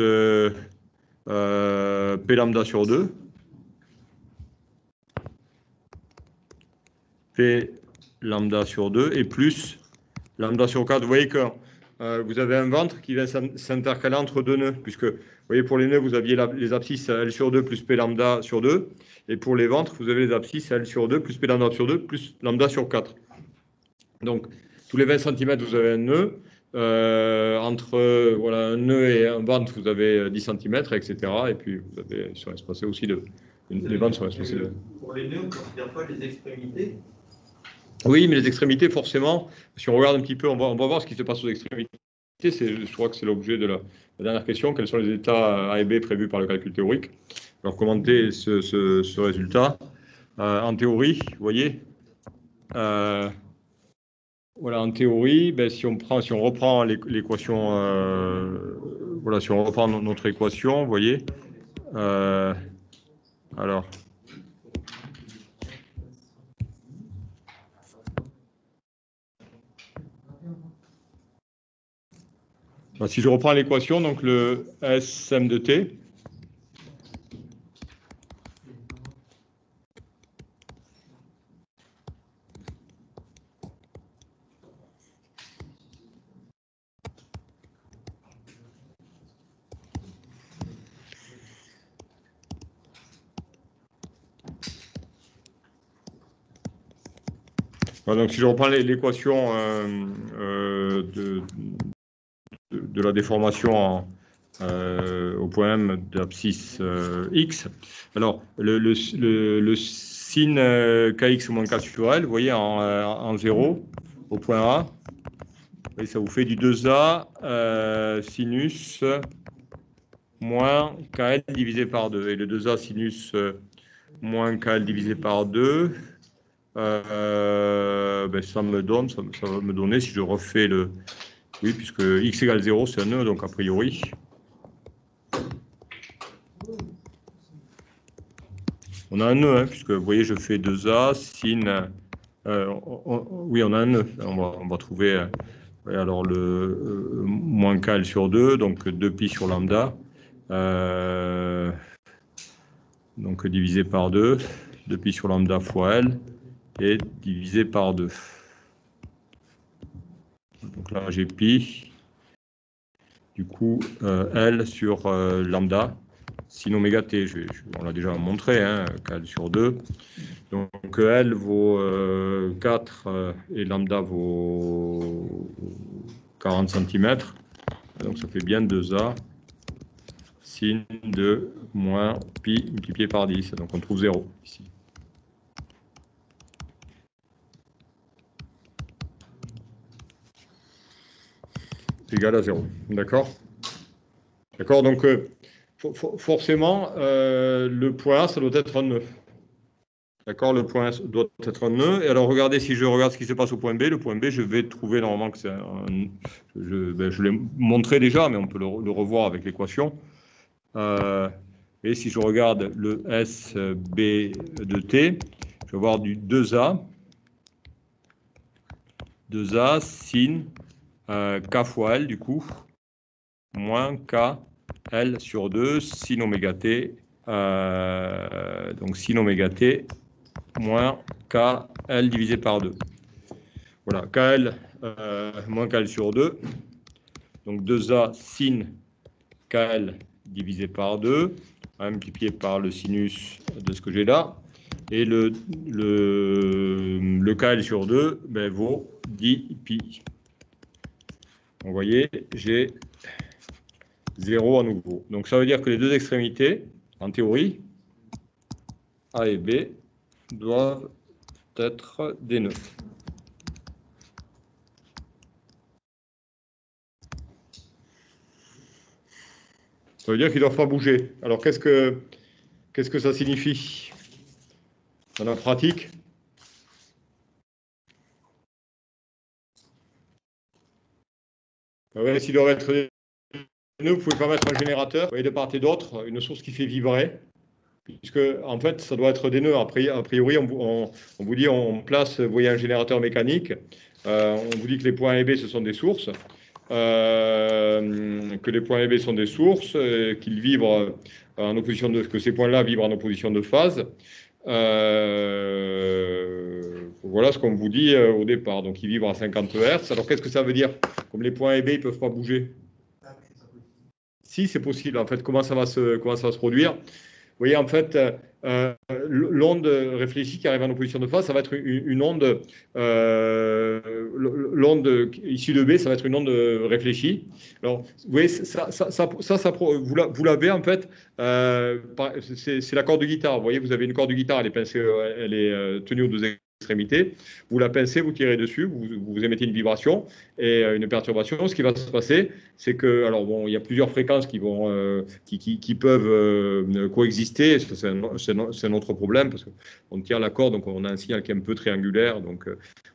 P lambda sur 2, P lambda sur 2, et plus lambda sur 4. Vous voyez que vous avez un ventre qui vient s'intercaler entre deux nœuds, puisque, vous voyez, pour les nœuds, vous aviez les abscisses L sur 2 plus P lambda sur 2, et pour les ventres, vous avez les abscisses L sur 2 plus P lambda sur 2 plus lambda sur 4. Donc, tous les 20 cm, vous avez un nœud. Entre voilà, un nœud et un ventre, vous avez 10 cm, etc. Et puis, vous avez, ils sont espacés aussi les ventres sont espacés de... Pour les nœuds, on ne considère pas les extrémités? Oui, mais les extrémités, forcément, si on regarde un petit peu, on va voir ce qui se passe aux extrémités. Je crois que c'est l'objet de la dernière question. Quels sont les états A et B prévus par le calcul théorique? Alors, commenter ce résultat. En théorie, vous voyez, voilà, en théorie, ben, si on reprend l'équation, voilà, si on reprend notre équation, vous voyez, alors, ben, si je reprends l'équation, donc le SM de T, donc si je reprends l'équation de la déformation au point M d'abscisse X, alors le sin Kx moins K sur L, vous voyez, en 0 au point A, et ça vous fait du 2A sinus moins KL divisé par 2. Et le 2A sinus moins KL divisé par 2, ben ça va me donner, si je refais le... Oui, puisque x égale 0, c'est un nœud, donc a priori... On a un nœud, hein, puisque vous voyez, je fais 2A, sin... oui, on a un nœud. On va trouver... alors, le moins KL sur 2, donc 2pi sur lambda. Donc, divisé par 2. 2pi sur lambda fois L. Et divisé par 2. Donc là, j'ai pi. Du coup, L sur lambda. Sin oméga t, on l'a déjà montré, hein, KL sur 2. Donc L vaut 4 et lambda vaut 40 cm. Donc ça fait bien 2A sin de moins pi multiplié par 10. Donc on trouve 0 ici. Égal à 0. D'accord? D'accord, donc forcément, le point A, ça doit être un nœud. D'accord, le point A doit être un nœud. Et alors, regardez, si je regarde ce qui se passe au point B, le point B, je vais trouver normalement que c'est un... je l'ai montré déjà, mais on peut le revoir avec l'équation. Et si je regarde le SB de T, je vais avoir du 2A sin K fois L, du coup, moins K L sur 2 sin oméga T, donc sin oméga T moins KL divisé par 2. Voilà, KL moins KL sur 2. Donc 2A sin KL divisé par 2, multiplié par le sinus de ce que j'ai là. Et le KL sur 2 ben, vaut 10 pi. Vous voyez, j'ai 0 à nouveau. Donc ça veut dire que les deux extrémités, en théorie, A et B, doivent être des nœuds. Ça veut dire qu'ils ne doivent pas bouger. Alors, qu'est-ce que ça signifie dans la pratique? Ouais, s'ils doivent être des nœuds, vous pouvez pas mettre un générateur, vous voyez, de part et d'autre, une source qui fait vibrer, puisque, en fait, ça doit être des nœuds. A priori, on vous dit, on place, vous voyez, un générateur mécanique, on vous dit que les points A et B, ce sont des sources, que les points A et B sont des sources, qu'ils vibrent en opposition de, que ces points-là vibrent en opposition de phase. Voilà ce qu'on vous dit au départ. Donc, ils vibrent à 50 Hz. Alors, qu'est-ce que ça veut dire? Comme les points A et B, ils ne peuvent pas bouger. Si, c'est possible. En fait, comment ça va se produire? Vous voyez, en fait, l'onde réfléchie qui arrive en opposition de phase, ça va être une onde, l'onde issue de B, ça va être une onde réfléchie. Alors, vous voyez, vous l'avez en fait, c'est la corde de guitare. Vous voyez, vous avez une corde de guitare, elle est pincée, elle est tenue aux deux extrémités. Vous la pincez, vous tirez dessus, vous émettez une vibration et une perturbation. Ce qui va se passer, c'est que, alors bon, il y a plusieurs fréquences qui peuvent coexister. C'est un autre problème parce qu'on tire la corde, donc on a un signal qui est un peu triangulaire. Donc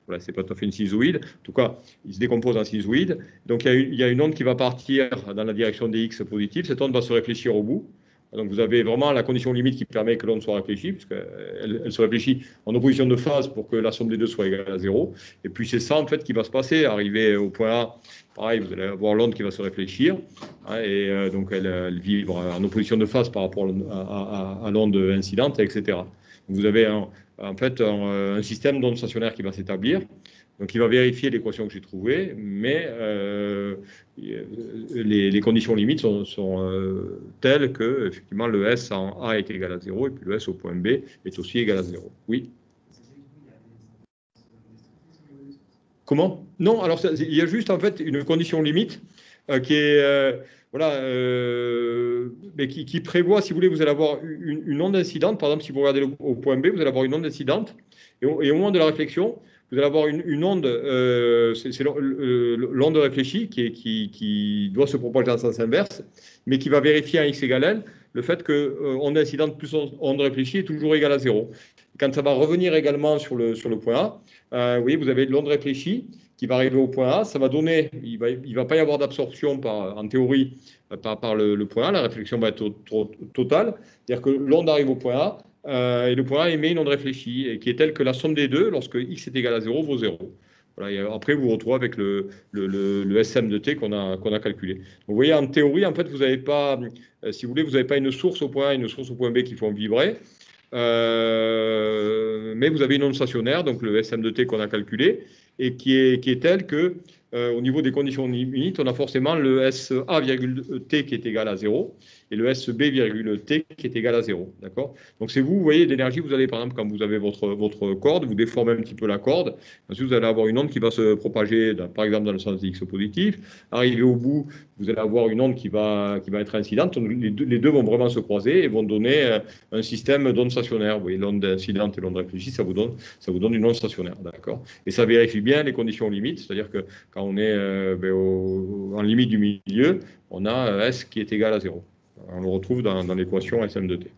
voilà, c'est pas tout à fait une sinusoïde. En tout cas, il se décompose en sinusoïde. Donc il y a une onde qui va partir dans la direction des X positifs. Cette onde va se réfléchir au bout. Donc vous avez vraiment la condition limite qui permet que l'onde soit réfléchie, puisqu'elle se réfléchit en opposition de phase pour que la somme des deux soit égale à 0. Et puis c'est ça en fait qui va se passer. Arrivé au point A, pareil, vous allez avoir l'onde qui va se réfléchir, hein, et donc elle vibre en opposition de phase par rapport à l'onde incidente, etc. Donc vous avez en fait un système d'ondes stationnaires qui va s'établir. Donc, il va vérifier l'équation que j'ai trouvée, mais les conditions limites sont telles que, effectivement, le S en A est égal à 0 et puis le S au point B est aussi égal à 0. Oui. Comment? Non, alors il y a juste en fait une condition limite qui est voilà, mais qui prévoit, si vous voulez, vous allez avoir une onde incidente. Par exemple, si vous regardez au point B, vous allez avoir une onde incidente, et au moment de la réflexion, vous allez avoir une onde, c'est l'onde réfléchie qui doit se propager en sens inverse, mais qui va vérifier en x égale L le fait que onde incidente plus onde réfléchie est toujours égale à 0. Quand ça va revenir également sur le point A, vous voyez, vous avez de l'onde réfléchie qui va arriver au point A, ça va donner, il va pas y avoir d'absorption en théorie par le point A, la réflexion va être totale, c'est-à-dire que l'onde arrive au point A, et le point A émet une onde réfléchie, et qui est telle que la somme des deux, lorsque x est égal à 0, vaut 0. Voilà, et après, vous vous retrouvez avec le SM de t qu'on a calculé. Donc, vous voyez, en théorie, en fait, vous n'avez pas, si vous voulez, vous n'avez pas une source au point A et une source au point B qui font vibrer. Mais vous avez une onde stationnaire, donc le SM de t qu'on a calculé, et qui est telle que, au niveau des conditions limites, on a forcément le SA,T qui est égal à 0 et le SB,T qui est égal à 0. D'accord? Donc c'est vous voyez, l'énergie, vous allez, par exemple, quand vous avez votre corde, vous déformez un petit peu la corde, ensuite vous allez avoir une onde qui va se propager, par exemple, dans le sens X positif. Arrivé au bout, vous allez avoir une onde qui va être incidente. Les deux vont vraiment se croiser et vont donner un système d'ondes stationnaires. Vous voyez, l'onde incidente et l'onde réfléchie, ça vous donne une onde stationnaire. D'accord? Et ça vérifie bien les conditions limites, c'est-à-dire que quand on est en limite du milieu, on a S qui est égal à 0. On le retrouve dans l'équation SM de t.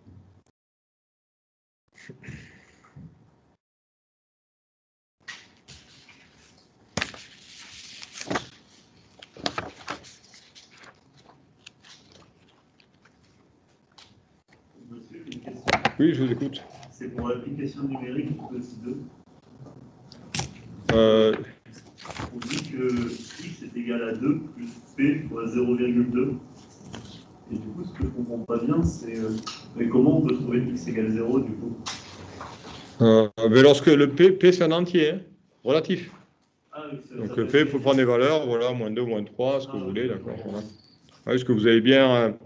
Monsieur, une question. Oui, je vous écoute. C'est pour l'application numérique de SI2. On dit que x est égal à 2 plus p fois 0,2. Et du coup, ce que je ne comprends pas bien, c'est comment on peut trouver x égale 0 du coup? Mais lorsque le P c'est un entier, hein, relatif. Ah, oui, donc le P, il faut prendre des valeurs, voilà, moins 2, moins 3, ce que vous voulez, d'accord. Voilà. Est-ce que vous avez bien,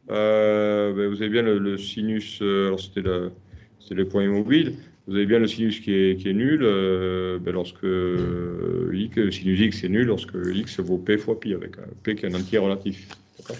le sinus, alors c'était les points immobiles, vous avez bien le sinus qui est nul, lorsque sinus x est nul, lorsque x vaut P fois pi, avec un P qui est un entier relatif. D'accord.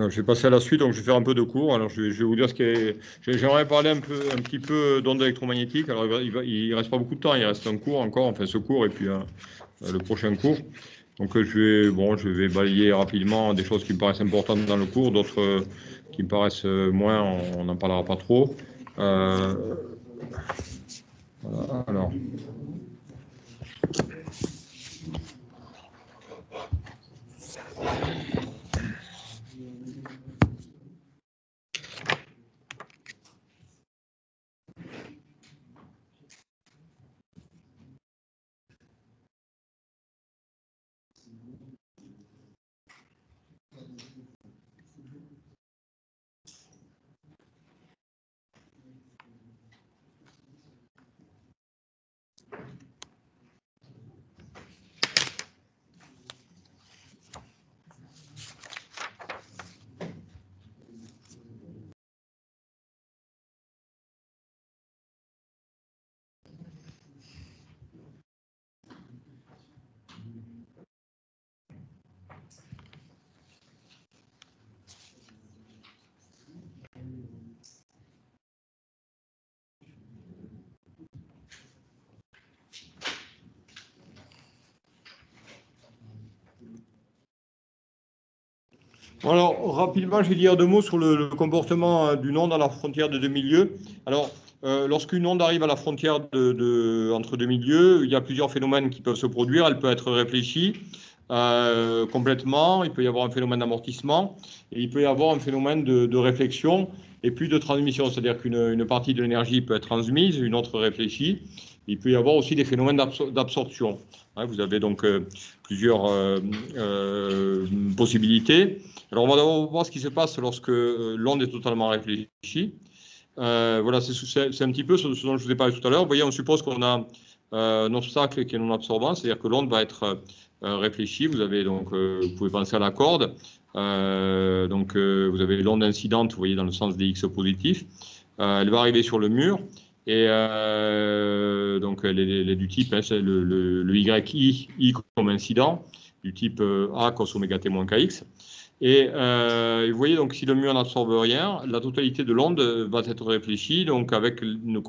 Alors, je vais passer à la suite, donc je vais faire un peu de cours. Alors, je vais vous dire ce qui est. J'aimerais parler un petit peu d'ondes électromagnétiques. Alors, il reste pas beaucoup de temps, il reste un cours encore, enfin ce cours et puis le prochain cours. Donc, je vais balayer rapidement des choses qui me paraissent importantes dans le cours, d'autres qui me paraissent moins, on n'en parlera pas trop. Voilà, alors. Alors, rapidement, je vais dire deux mots sur le comportement d'une onde à la frontière de deux milieux. Alors, lorsqu'une onde arrive à la frontière entre deux milieux, il y a plusieurs phénomènes qui peuvent se produire. Elle peut être réfléchie complètement, il peut y avoir un phénomène d'amortissement, et il peut y avoir un phénomène de réflexion et puis de transmission, c'est-à-dire qu'une partie de l'énergie peut être transmise, une autre réfléchie. Il peut y avoir aussi des phénomènes d'absorption. Vous avez donc plusieurs possibilités. Alors, on va d'abord voir ce qui se passe lorsque l'onde est totalement réfléchie. Voilà, c'est un petit peu ce dont je vous ai parlé tout à l'heure. Vous voyez, on suppose qu'on a un obstacle qui est non absorbant, c'est-à-dire que l'onde va être réfléchie. Vous avez donc, vous pouvez penser à la corde. Vous avez l'onde incidente, vous voyez, dans le sens des X positifs. Elle va arriver sur le mur. Et donc, elle est du type, c'est le YI comme incident, du type A cos oméga t moins KX. Et vous voyez, donc, si le mur n'absorbe rien, la totalité de l'onde va être réfléchie, donc avec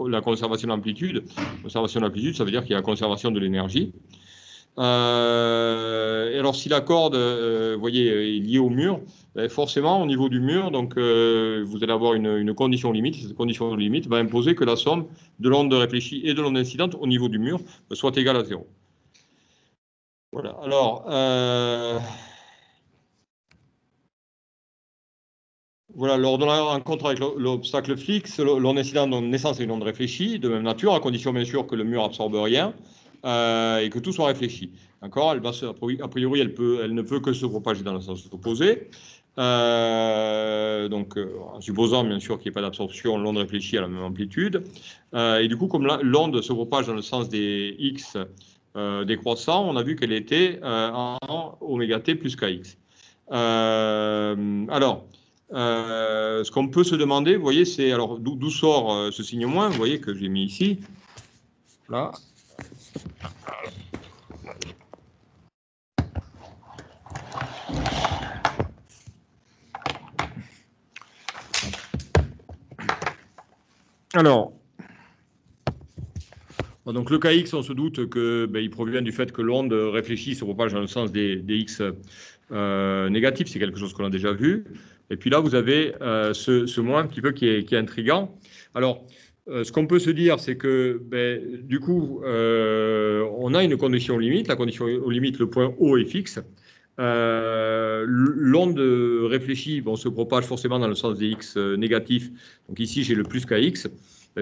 la conservation d'amplitude. Conservation d'amplitude, ça veut dire qu'il y a la conservation de l'énergie. Et alors, si la corde, vous voyez, est liée au mur, forcément, au niveau du mur, donc, vous allez avoir une condition limite. Cette condition limite va imposer que la somme de l'onde réfléchie et de l'onde incidente au niveau du mur soit égale à 0. Voilà. Alors, voilà, lors de la rencontre avec l'obstacle fixe, l'onde incidente donne naissance à une onde réfléchie, de même nature, à condition bien sûr que le mur absorbe rien et que tout soit réfléchi. D'accord ? A priori, elle ne peut que se propager dans le sens opposé. En supposant bien sûr qu'il n'y ait pas d'absorption, l'onde réfléchit à la même amplitude. Et du coup, comme l'onde se propage dans le sens des X décroissants, on a vu qu'elle était en oméga t plus kx. Ce qu'on peut se demander, vous voyez, c'est alors d'où sort ce signe moins, vous voyez que j'ai mis ici, là. Alors, donc le KX, on se doute que il provient du fait que l'onde réfléchie se propage dans le sens des X négatifs, c'est quelque chose qu'on a déjà vu. Et puis là, vous avez ce moins un petit peu qui est intriguant. Alors, ce qu'on peut se dire, c'est que du coup, on a une condition limite. La condition limite, le point O est fixe. L'onde réfléchie se propage forcément dans le sens des X négatifs. Donc ici, j'ai le plus KX.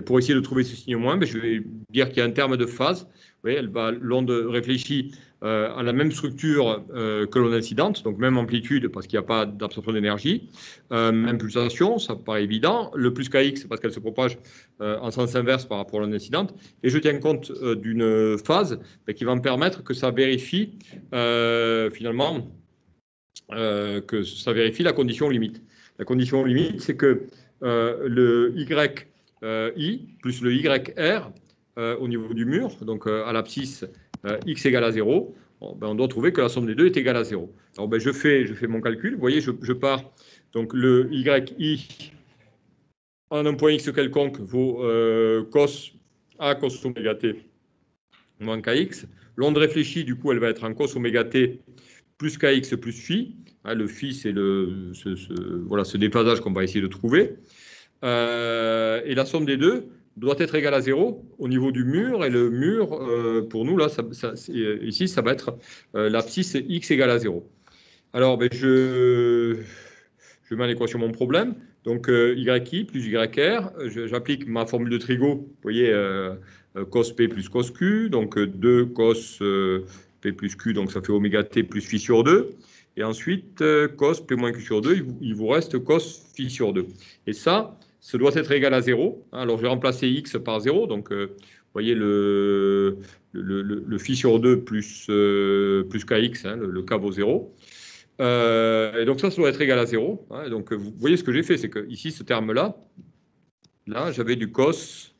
Pour essayer de trouver ce signe moins, je vais dire qu'il y a un terme de phase. L'onde réfléchie a la même structure que l'onde incidente, donc même amplitude parce qu'il n'y a pas d'absorption d'énergie, même pulsation, ça paraît évident. Le plus KX parce qu'elle se propage en sens inverse par rapport à l'onde incidente. Et je tiens compte d'une phase qui va me permettre que ça vérifie finalement la condition limite. La condition limite, c'est que le YI plus le YR au niveau du mur, donc à l'abscisse x égale à 0, Bon, ben, on doit trouver que la somme des deux est égale à 0. Alors ben, je fais mon calcul. Vous voyez, je pars. Donc le yi en un point x quelconque vaut cos a cos oméga t moins kx. L'onde réfléchie, du coup, elle va être en cos oméga t plus kx plus phi. Le phi, c'est ce déphasage qu'on va essayer de trouver. Et la somme des deux doit être égale à 0 au niveau du mur. Et le mur, pour nous, là, ici, ça va être l'abscisse x égale à 0. Alors, ben, je mets en équation mon problème. Donc, yi plus yr, j'applique ma formule de Trigo. Vous voyez, cos p plus cos q. Donc, 2 cos p plus q, donc ça fait oméga t plus phi sur 2. Et ensuite, cos p moins q sur 2, il vous reste cos phi sur 2. Et ça doit être égal à 0. Alors, je vais remplacer x par 0. Donc, vous voyez le phi sur 2 plus kx, le k vaut 0. Et donc, ça doit être égal à 0. Donc, vous voyez ce que j'ai fait, c'est que ici, ce terme-là, là, j'avais du cos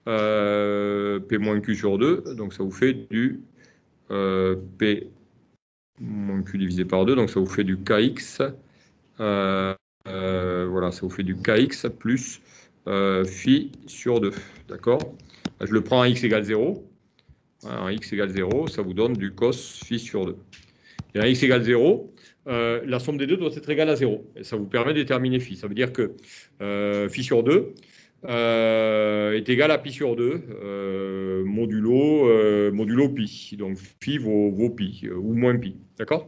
p moins q sur 2. Donc, ça vous fait du p moins q divisé par 2. Donc, ça vous fait du kx. Voilà, ça vous fait du kx plus phi sur 2. D'accord? Je le prends à x égale 0. En x égale 0, ça vous donne du cos phi sur 2. Et à x égale 0, la somme des deux doit être égale à 0. Et ça vous permet de déterminer phi. Ça veut dire que phi sur 2 est égal à pi sur 2 modulo pi. Donc phi vaut pi ou moins pi. D'accord?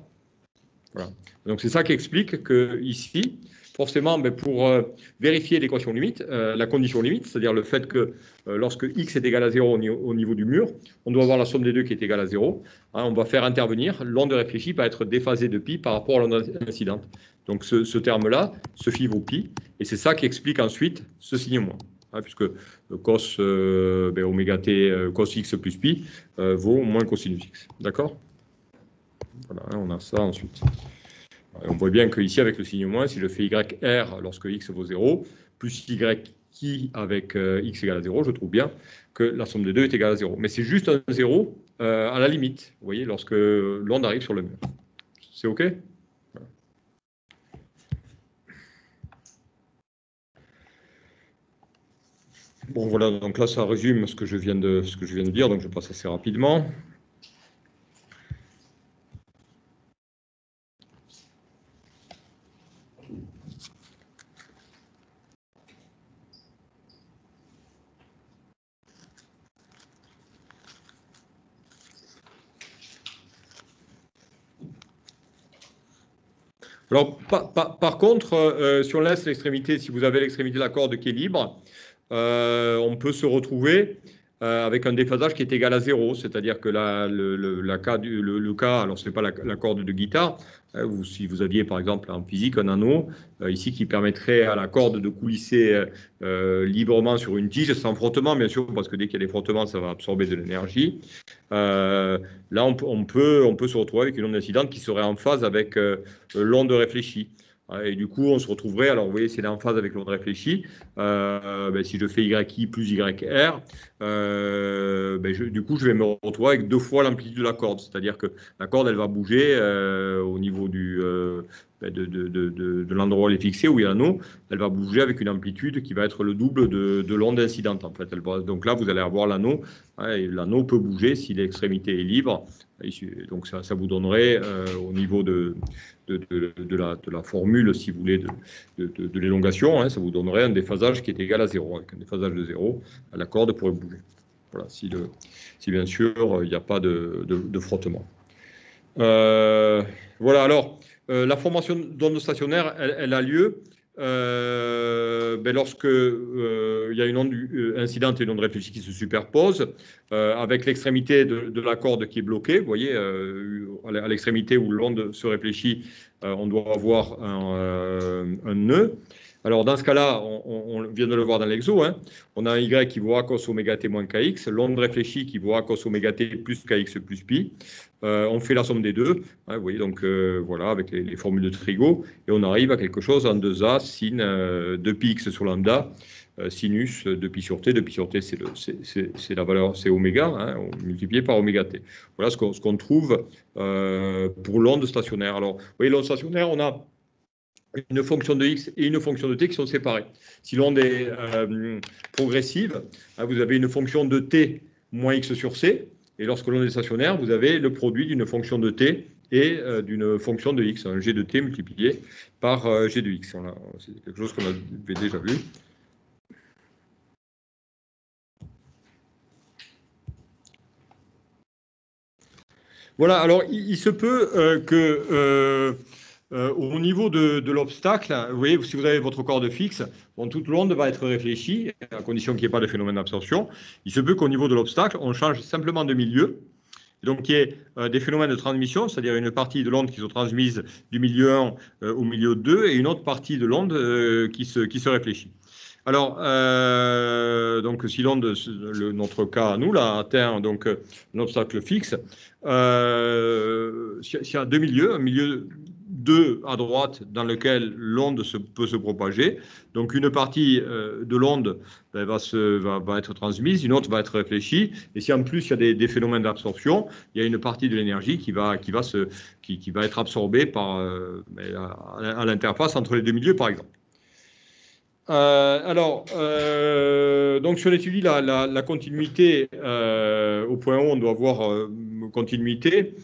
Voilà. Donc c'est ça qui explique que ici, forcément, pour vérifier l'équation limite, la condition limite, c'est-à-dire le fait que lorsque x est égal à 0 au niveau du mur, on doit avoir la somme des deux qui est égale à 0. On va faire intervenir l'onde réfléchie va être déphasée de pi par rapport à l'onde incidente. Donc ce terme-là, ce phi vaut pi, et c'est ça qui explique ensuite ce signe moins. Puisque cos oméga t cos x plus pi vaut moins cosinus x. D'accord? Voilà, on a ça ensuite. Et on voit bien qu'ici, avec le signe moins, si je fais yr lorsque x vaut 0, plus yi avec x égale à 0, je trouve bien que la somme des deux est égale à 0. Mais c'est juste un 0 à la limite, vous voyez, lorsque l'onde arrive sur le mur. C'est OK? Voilà. Bon, voilà, donc là, ça résume ce que je viens de dire, donc je passe assez rapidement. Alors, par contre, si on laisse l'extrémité, si vous avez l'extrémité de la corde qui est libre, on peut se retrouver avec un déphasage qui est égal à 0, c'est-à-dire que le cas, alors ce n'est pas la corde de guitare, si vous aviez par exemple en physique un anneau, ici qui permettrait à la corde de coulisser librement sur une tige, sans frottement bien sûr, parce que dès qu'il y a des frottements, ça va absorber de l'énergie. Là, on peut se retrouver avec une onde incidente qui serait en phase avec l'onde réfléchie. Et du coup, on se retrouverait, alors vous voyez, c'est en phase avec l'onde réfléchie. Si je fais yi plus yr, du coup, je vais me retrouver avec 2 fois l'amplitude de la corde. C'est-à-dire que la corde, elle va bouger au niveau de l'endroit où elle est fixée, où il y a l'anneau. Elle va bouger avec une amplitude qui va être le double de l'onde incidente. En fait. Donc là, vous allez avoir l'anneau. Et l'anneau peut bouger si l'extrémité est libre. Donc ça vous donnerait au niveau de la formule, si vous voulez, de l'élongation, ça vous donnerait un déphasage qui est égal à 0. Avec un déphasage de 0, la corde pourrait bouger. Voilà, si bien sûr il n'y a pas de frottement. Voilà, alors, la formation d'onde stationnaire, elle a lieu lorsque il y a une onde incidente et une onde réfléchie qui se superposent, avec l'extrémité de la corde qui est bloquée. Vous voyez, à l'extrémité où l'onde se réfléchit, on doit avoir un nœud. Alors, dans ce cas-là, on vient de le voir dans l'exo, hein, on a un Y qui vaut A cos oméga t moins KX, l'onde réfléchie qui vaut A cos oméga t plus KX plus pi. On fait la somme des deux, hein, vous voyez, donc voilà, avec les formules de Trigo, et on arrive à quelque chose en 2A sin 2πx sur lambda, sinus 2π sur t. 2π sur t, c'est la valeur, c'est oméga, hein, multiplié par oméga t. Voilà ce qu'on trouve pour l'onde stationnaire. Alors, vous voyez, l'onde stationnaire, on a une fonction de x et une fonction de t qui sont séparées. Si l'onde est progressive, hein, vous avez une fonction de t moins x sur c, et lorsque l'onde est stationnaire, vous avez le produit d'une fonction de t et d'une fonction de x, un g de t multiplié par g de x. C'est quelque chose qu'on avait déjà vu. Voilà, alors il se peut que au niveau de l'obstacle, vous voyez, si vous avez votre corde fixe, bon, toute l'onde va être réfléchie, à condition qu'il n'y ait pas de phénomène d'absorption. Il se peut qu'au niveau de l'obstacle, on change simplement de milieu, donc il y ait des phénomènes de transmission, c'est-à-dire une partie de l'onde qui se transmise du milieu 1 au milieu 2 et une autre partie de l'onde qui se réfléchit. Alors, donc si l'onde, notre cas à nous, là, atteint donc un obstacle fixe, s'il y a deux milieux, un milieu 2 à droite dans lequel l'onde peut se propager, donc une partie de l'onde va être transmise, une autre va être réfléchie, et si en plus il y a des phénomènes d'absorption, il y a une partie de l'énergie qui va être absorbée à l'interface entre les deux milieux, par exemple. Donc si on étudie la continuité, au point où on doit voir continuité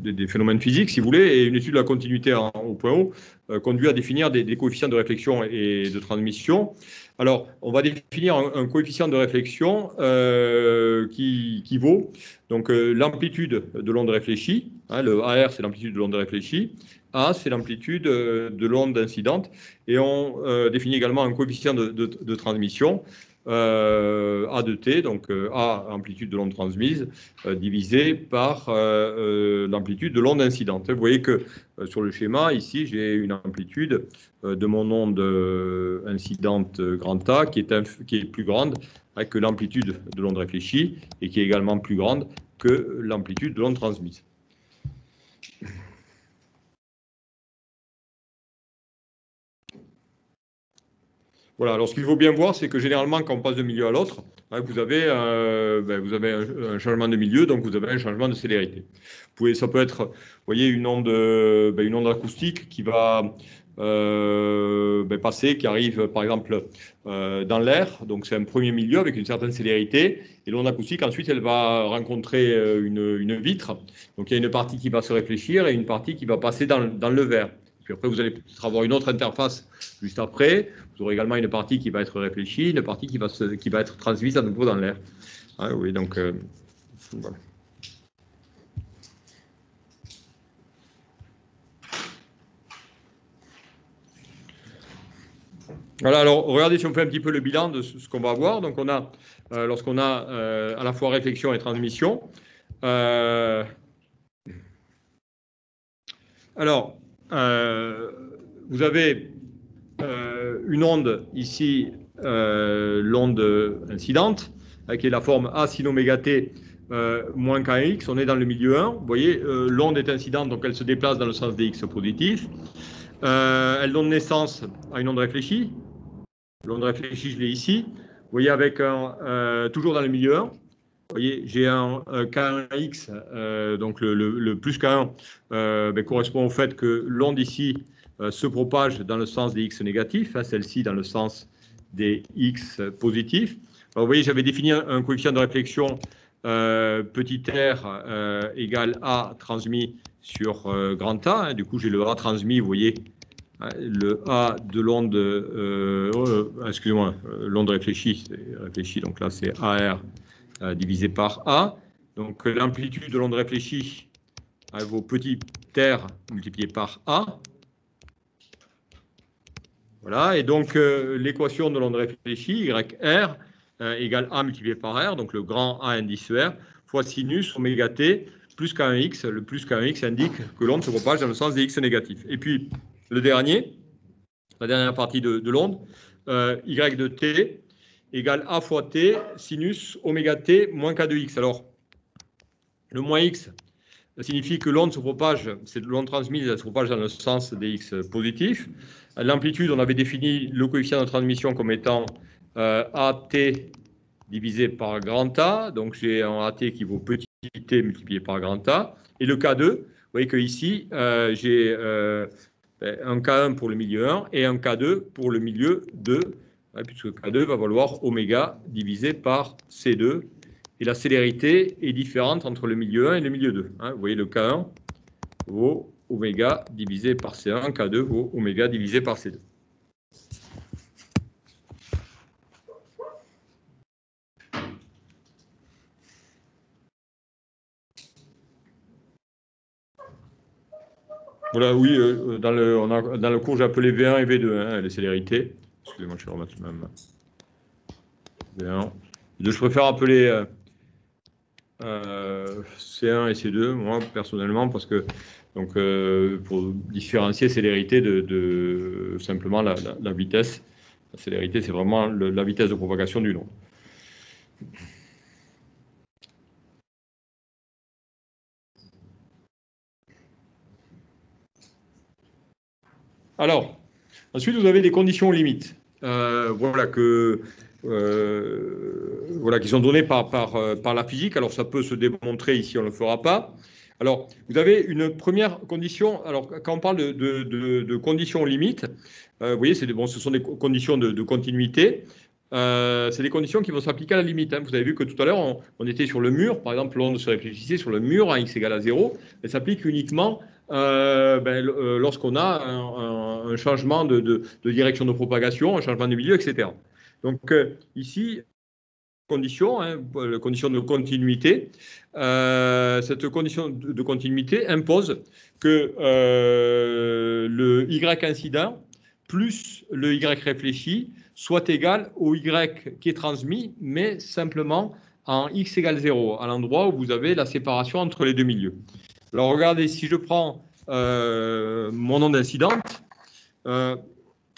des phénomènes physiques, si vous voulez, et une étude de la continuité au point O conduit à définir des coefficients de réflexion et de transmission. Alors, on va définir un coefficient de réflexion qui vaut donc l'amplitude de l'onde réfléchie, hein, le AR c'est l'amplitude de l'onde réfléchie, A, c'est l'amplitude de l'onde incidente, et on définit également un coefficient de transmission, A de t, donc A, amplitude de l'onde transmise, divisé par l'amplitude de l'onde incidente. Vous voyez que sur le schéma, ici, j'ai une amplitude de mon onde incidente grand A qui est plus grande que l'amplitude de l'onde réfléchie, et qui est également plus grande que l'amplitude de l'onde transmise. Voilà, alors ce qu'il faut bien voir, c'est que généralement, quand on passe d'un milieu à l'autre, hein, vous avez un changement de milieu, donc vous avez un changement de célérité. Ça peut être, vous voyez, une onde acoustique qui va passer, qui arrive par exemple dans l'air, donc c'est un premier milieu avec une certaine célérité, et l'onde acoustique ensuite elle va rencontrer une vitre, donc il y a une partie qui va se réfléchir et une partie qui va passer dans le verre. Puis après, vous allez peut-être avoir une autre interface juste après. Vous aurez également une partie qui va être réfléchie, une partie qui va être transmise à nouveau dans l'air. Ah, oui, donc voilà. Voilà, alors regardez si on fait un petit peu le bilan de ce qu'on va avoir. Donc on a, lorsqu'on a à la fois réflexion et transmission. Alors, vous avez une onde ici, l'onde incidente, qui est la forme A sin oméga t moins kx. On est dans le milieu 1. Vous voyez, l'onde est incidente, donc elle se déplace dans le sens des x positif. Elle donne naissance à une onde réfléchie. L'onde réfléchie, je l'ai ici. Vous voyez, avec toujours dans le milieu 1. Vous voyez, j'ai un K1X, donc le plus K1 correspond au fait que l'onde ici se propage dans le sens des X négatifs, hein, celle-ci dans le sens des X positifs. Alors, vous voyez, j'avais défini un coefficient de réflexion petit r égale A transmis sur grand A. Hein, du coup, j'ai le A transmis, vous voyez, hein, le A de l'onde, excusez-moi, l'onde réfléchie, donc là c'est AR divisé par A. Donc l'amplitude de l'onde réfléchie vaut petit r multiplié par A. Voilà, et donc l'équation de l'onde réfléchie, YR, égale A multiplié par R, donc le grand A indice R, fois sinus oméga t plus K1x. Le plus K1x indique que l'onde se propage dans le sens des x négatifs. Et puis, la dernière partie de l'onde, y de t égale a fois t sinus oméga t moins k de x. Alors, le moins x signifie que l'onde se propage, c'est l'onde transmise, elle se propage dans le sens des x positifs. L'amplitude, on avait défini le coefficient de transmission comme étant AT divisé par grand A, donc j'ai un AT qui vaut petit t multiplié par grand A. Et le K2, vous voyez qu'ici, j'ai un K1 pour le milieu 1 et un K2 pour le milieu 2, puisque K2 va valoir oméga divisé par C2. Et la célérité est différente entre le milieu 1 et le milieu 2. Vous voyez, le K1 vaut oméga divisé par C1, K2 vaut oméga divisé par C2. Voilà, oui, dans le cours, j'ai appelé V1 et V2, les célérités. Excusez-moi, je vais remettre le même. V1. Je préfère appeler C1 et C2, moi, personnellement, parce que, donc, pour différencier célérité de simplement la vitesse. La célérité, c'est vraiment la vitesse de propagation d'une onde. Alors, ensuite, vous avez des conditions limites. Voilà, qui sont données par la physique. Alors, ça peut se démontrer ici, on ne le fera pas. Alors, vous avez une première condition. Alors, quand on parle de conditions limites, vous voyez, ce sont des conditions de continuité. C'est des conditions qui vont s'appliquer à la limite. Vous avez vu que tout à l'heure, on était sur le mur. Par exemple, l'onde se réfléchissait sur le mur à x égale à 0. Elle s'applique uniquement lorsqu'on a un changement de direction de propagation, un changement de milieu, etc. Donc, ici, condition de continuité. Cette condition de continuité impose que le Y incident plus le Y réfléchi soit égal au Y qui est transmis, mais simplement en X égale 0, à l'endroit où vous avez la séparation entre les deux milieux. Alors, regardez, si je prends mon onde incidente,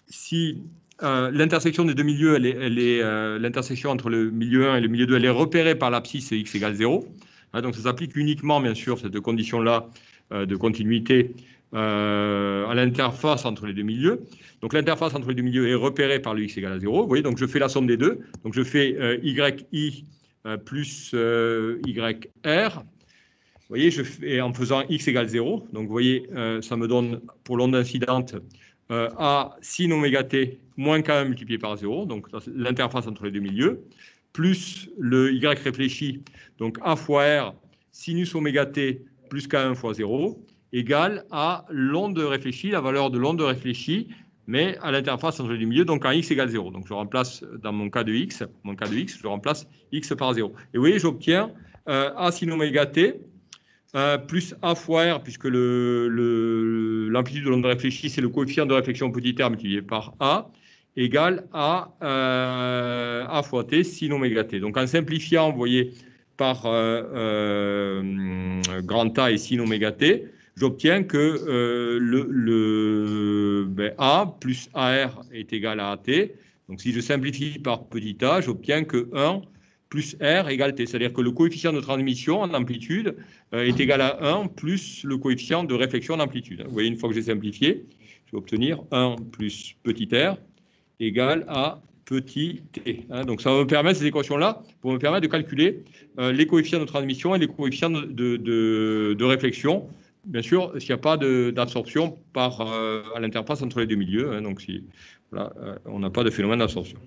si l'intersection des deux milieux, l'intersection entre le milieu 1 et le milieu 2, elle est repérée par l'abscisse x égale 0. Donc, ça s'applique uniquement, bien sûr, cette condition-là de continuité à l'interface entre les deux milieux. Donc, l'interface entre les deux milieux est repérée par le x égale à 0. Vous voyez, donc je fais la somme des deux. Donc, je fais yi plus yr. Vous voyez, je fais en faisant x égale 0. Donc, vous voyez, ça me donne pour l'onde incidente A sin oméga t moins K1 multiplié par 0, donc l'interface entre les deux milieux, plus le Y réfléchi, donc A fois R sinus oméga t plus K1 fois 0, égale à l'onde réfléchie, la valeur de l'onde réfléchie, mais à l'interface entre les deux milieux, donc en x égale 0. Donc je remplace dans mon cas de x, je remplace x par 0. Et vous voyez, j'obtiens A sin oméga t, plus A fois R, puisque l'amplitude de l'onde réfléchie, c'est le coefficient de réflexion petit r multiplié par A, égale à A fois T sin oméga T. Donc en simplifiant, vous voyez, par grand A et sin oméga T, j'obtiens que A plus AR est égal à AT. Donc si je simplifie par petit a, j'obtiens que 1 plus R égale T. C'est-à-dire que le coefficient de transmission en amplitude est égal à 1 plus le coefficient de réflexion en amplitude. Vous voyez, une fois que j'ai simplifié, je vais obtenir 1 plus petit r égale à petit t. Donc ça va me permettre, ces équations-là, pour me permettre de calculer les coefficients de transmission et les coefficients de réflexion. Bien sûr, s'il n'y a pas d'absorption à l'interface entre les deux milieux. Donc si voilà, on n'a pas de phénomène d'absorption.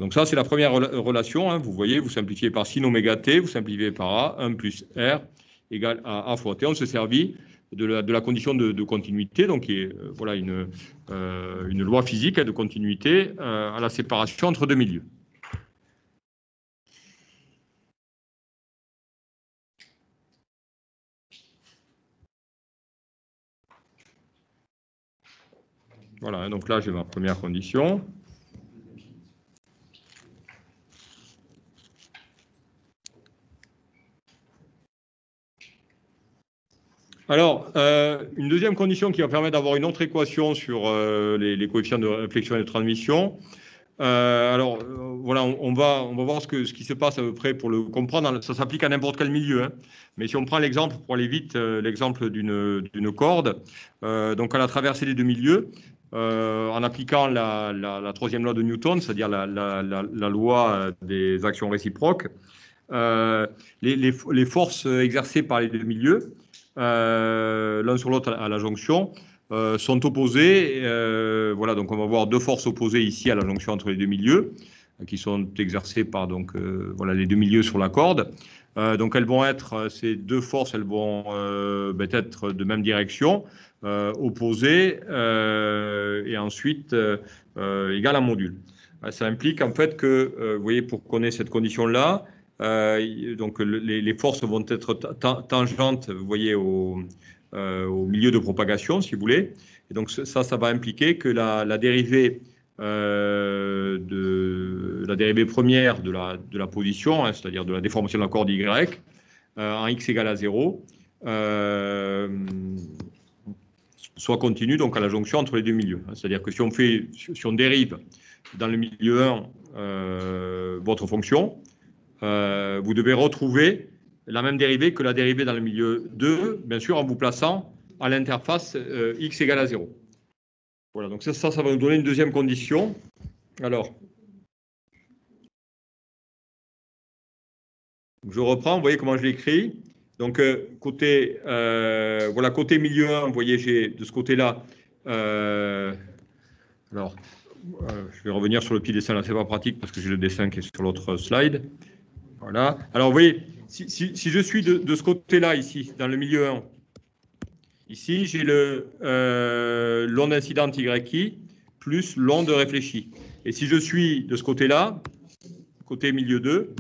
Donc ça, c'est la première relation. Vous voyez, vous simplifiez par sin oméga t, vous simplifiez par A, 1 plus R égale à A fois T. On se servit de la condition de continuité, donc qui est voilà, une loi physique de continuité à la séparation entre deux milieux. Voilà, donc là, j'ai ma première condition. Alors, une deuxième condition qui va permettre d'avoir une autre équation sur les coefficients de réflexion et de transmission. Voilà, on va voir ce qui se passe à peu près pour le comprendre. Ça s'applique à n'importe quel milieu, hein. Mais si on prend l'exemple, pour aller vite, l'exemple d'une corde, donc à la traversée des deux milieux, en appliquant la troisième loi de Newton, c'est-à-dire la loi des actions réciproques, les forces exercées par les deux milieux, l'un sur l'autre à la jonction, sont opposées. Voilà, donc on va voir deux forces opposées ici à la jonction entre les deux milieux, qui sont exercées par voilà, les deux milieux sur la corde. Donc elles vont être, ces deux forces, elles vont être de même direction, opposées, et ensuite égales en module. Ça implique en fait que, vous voyez, pour qu'on ait cette condition-là, donc les forces vont être tangentes, vous voyez, au milieu de propagation, si vous voulez. Et donc ça va impliquer que la dérivée première de la position, hein, c'est-à-dire de la déformation de la corde Y, en x égale à 0, soit continue donc à la jonction entre les deux milieux. C'est-à-dire que si on dérive dans le milieu 1 votre fonction, vous devez retrouver la même dérivée que la dérivée dans le milieu 2, bien sûr, en vous plaçant à l'interface x égale à 0. Voilà, donc ça va nous donner une deuxième condition. Alors, je reprends, vous voyez comment je l'écris. Donc, côté milieu 1, vous voyez, j'ai de ce côté-là. Je vais revenir sur le petit dessin, là, c'est pas pratique parce que j'ai le dessin qui est sur l'autre slide. Voilà. Alors, vous voyez, si je suis de ce côté-là, ici, dans le milieu 1, ici, j'ai l'onde incidente YI plus l'onde réfléchie. Et si je suis de ce côté-là, côté milieu 2,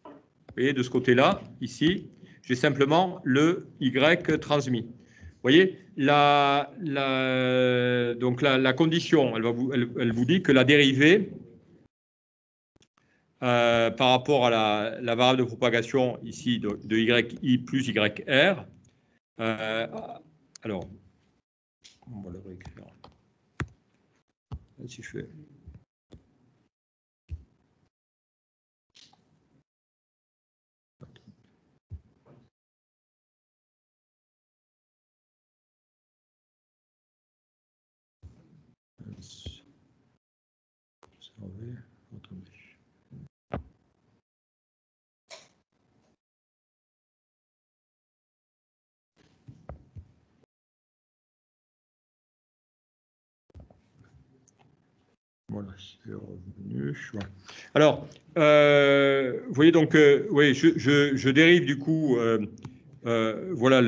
vous voyez, de ce côté-là, ici, j'ai simplement le Y transmis. Vous voyez, donc la condition, elle vous dit que la dérivée par rapport à la variable de propagation ici de YI plus YR, alors, on va le réécrire. Si je fais... Observez votre mèche. Voilà, c'est revenu. Voilà. Alors, vous voyez donc, oui, je dérive du coup, voilà,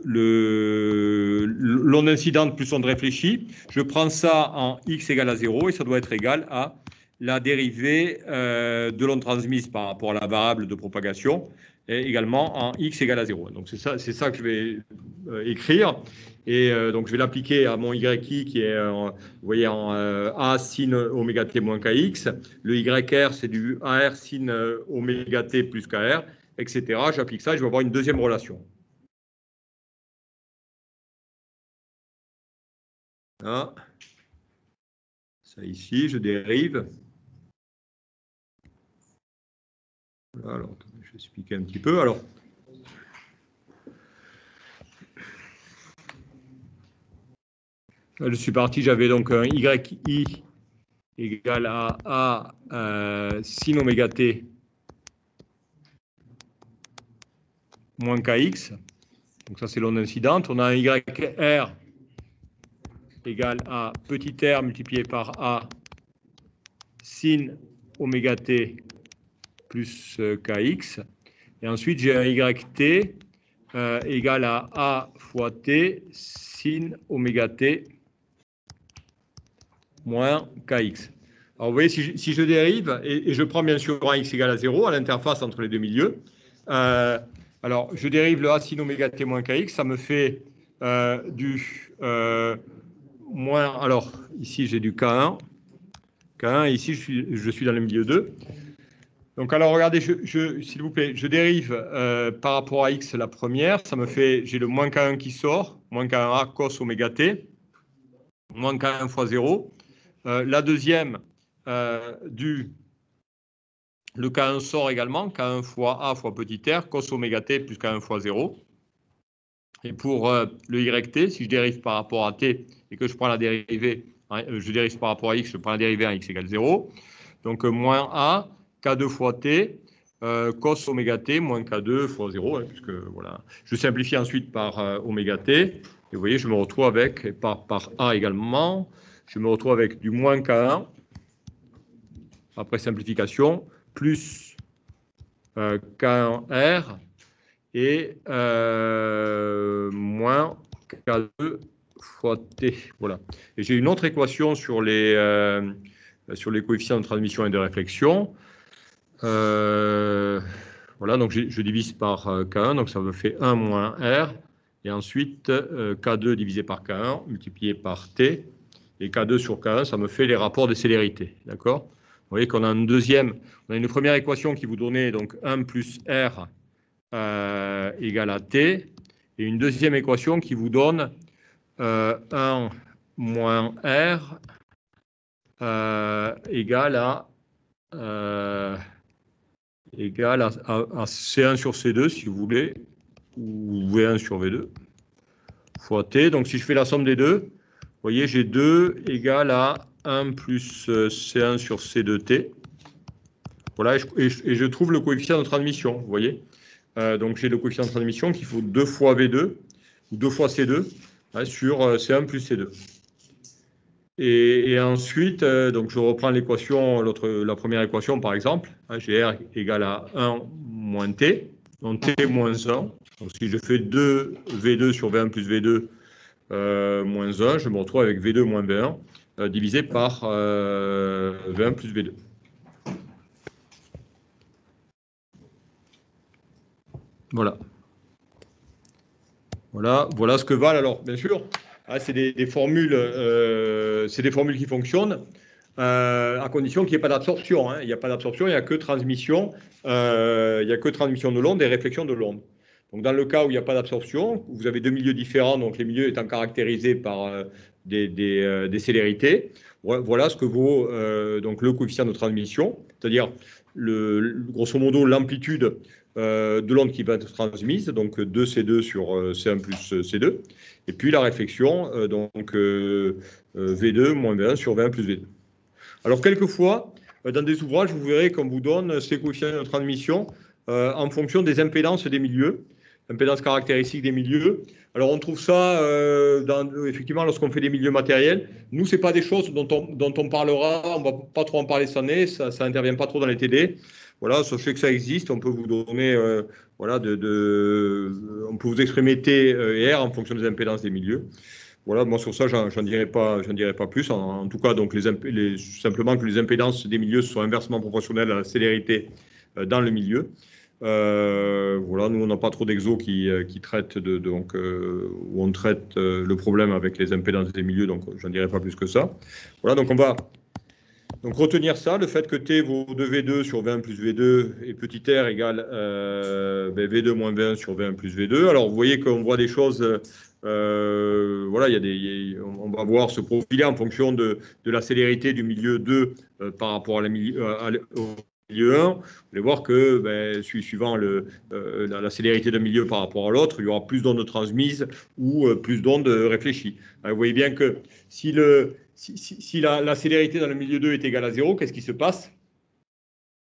l'onde incidente plus onde réfléchie. Je prends ça en x égale à 0 et ça doit être égal à la dérivée de l'onde transmise par rapport à la variable de propagation, et également en x égale à 0. Donc c'est ça que je vais écrire. Et donc, je vais l'appliquer à mon YI qui est, vous voyez, en A sin oméga t moins KX. Le YR, c'est du AR sin oméga t plus KR, etc. J'applique ça et je vais avoir une deuxième relation. Là. Ça ici, je dérive. Voilà, alors, je vais expliquer un petit peu. Alors, je suis parti, j'avais donc un YI égale à A sin oméga t moins KX. Donc ça, c'est l'onde incidente. On a un YR égale à petit r multiplié par A sin oméga t plus KX. Et ensuite, j'ai un YT égal à A fois T sin oméga T moins KX. Alors, vous voyez, si je dérive, et je prends bien sûr un X égale à 0 à l'interface entre les deux milieux, alors, je dérive le A sin oméga T moins KX, ça me fait du moins... Alors, ici, j'ai du K1. K1, et ici, je suis dans le milieu 2. Donc, alors, regardez, s'il vous plaît, je dérive par rapport à x la première. Ça me fait, j'ai le moins k1 qui sort, moins k1a cos oméga t, moins k1 fois 0. La deuxième, le k1 sort également, k1 fois a fois petit r, cos oméga t plus k1 fois 0. Et pour le yt, si je dérive par rapport à t et que je prends la dérivée, je dérive par rapport à x, je prends la dérivée en x égale 0. Donc, moins a, k2 fois t, cos oméga t moins k2 fois 0, hein, puisque voilà. Je simplifie ensuite par oméga t, et vous voyez, je me retrouve avec, par a également, je me retrouve avec du moins k1, après simplification, plus k1r, et moins k2 fois t. Voilà. Et j'ai une autre équation sur les coefficients de transmission et de réflexion. Voilà, donc je divise par K1, donc ça me fait 1 moins R, et ensuite K2 divisé par K1 multiplié par T, et K2 sur K1, ça me fait les rapports de célérité, d'accord? Vous voyez qu'on a une première équation qui vous donnait donc 1 plus R égale à T, et une deuxième équation qui vous donne 1 moins R égale à C1 sur C2, si vous voulez, ou V1 sur V2, fois T. Donc, si je fais la somme des deux, vous voyez, j'ai 2 égale à 1 plus C1 sur C2T. Voilà, et je trouve le coefficient de transmission, vous voyez. Donc, j'ai le coefficient de transmission qu'il faut 2 fois V2, ou 2 fois C2, hein, sur C1 plus C2. Et ensuite, donc je reprends l'équation, la première équation par exemple, hein, j'ai R égale à 1 moins T, donc T moins 1. Donc si je fais 2 V2 sur V1 plus V2 moins 1, je me retrouve avec V2 moins V1 divisé par V1 plus V2. Voilà. Voilà ce que valent alors, bien sûr. Ah, c'est des formules qui fonctionnent. À condition qu'il n'y ait pas d'absorption. Hein. Il n'y a pas d'absorption, il n'y a que transmission. De l'onde et réflexion de l'onde. Donc, dans le cas où il n'y a pas d'absorption, vous avez deux milieux différents, donc les milieux étant caractérisés par des célérités. Voilà ce que vaut donc le coefficient de transmission, c'est-à-dire grosso modo l'amplitude de l'onde qui va être transmise, donc 2C2 sur C1 plus C2, et puis la réflexion, donc V2 moins V1 sur V1 plus V2. Alors, quelquefois, dans des ouvrages, vous verrez qu'on vous donne ces coefficients de transmission en fonction des impédances des milieux, impédances caractéristiques des milieux. Alors, on trouve ça, effectivement, lorsqu'on fait des milieux matériels. Nous, ce n'est pas des choses dont on parlera, on ne va pas trop en parler cette année, ça n'intervient pas trop dans les TD. Voilà, sachez que ça existe, on peut vous donner, on peut vous exprimer T et R en fonction des impédances des milieux. Voilà, moi sur ça, j'en dirai pas plus. En tout cas, donc simplement que les impédances des milieux soient inversement proportionnelles à la célérité dans le milieu. Voilà, nous on n'a pas trop d'exos qui traitent où on traite le problème avec les impédances des milieux, donc j'en dirai pas plus que ça. Voilà, donc on va retenir ça, le fait que T vaut 2V2 sur V1 plus V2 et petit r égale V2 moins V1 sur V1 plus V2. Alors vous voyez qu'on voit des choses. Voilà, on va voir se profiler en fonction de la célérité du milieu 2 par rapport au milieu 1. Vous allez voir que suivant la célérité d'un milieu par rapport à l'autre, il y aura plus d'ondes transmises ou plus d'ondes réfléchies. Alors, vous voyez bien que si la célérité dans le milieu 2 est égale à 0, qu'est-ce qui se passe?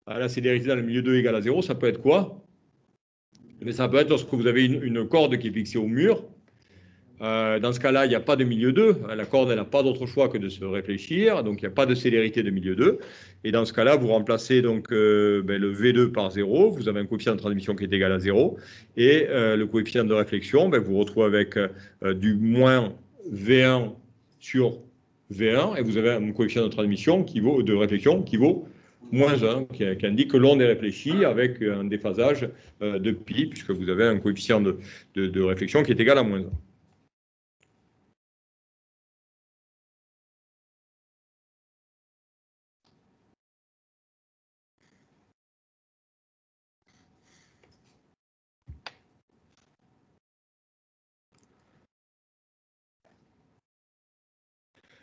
La célérité dans le milieu 2 égale à 0, ça peut être quoi? Ça peut être lorsque vous avez une corde qui est fixée au mur. Dans ce cas-là, il n'y a pas de milieu 2. La corde, elle n'a pas d'autre choix que de se réfléchir. Donc, il n'y a pas de célérité de milieu 2. Et dans ce cas-là, vous remplacez donc le V2 par 0. Vous avez un coefficient de transmission qui est égal à 0. Et le coefficient de réflexion, vous retrouvez avec du moins V1 sur V1. Et vous avez un coefficient de transmission de réflexion qui vaut moins 1, qui indique que l'onde est réfléchie avec un déphasage de pi, puisque vous avez un coefficient de réflexion qui est égal à moins 1.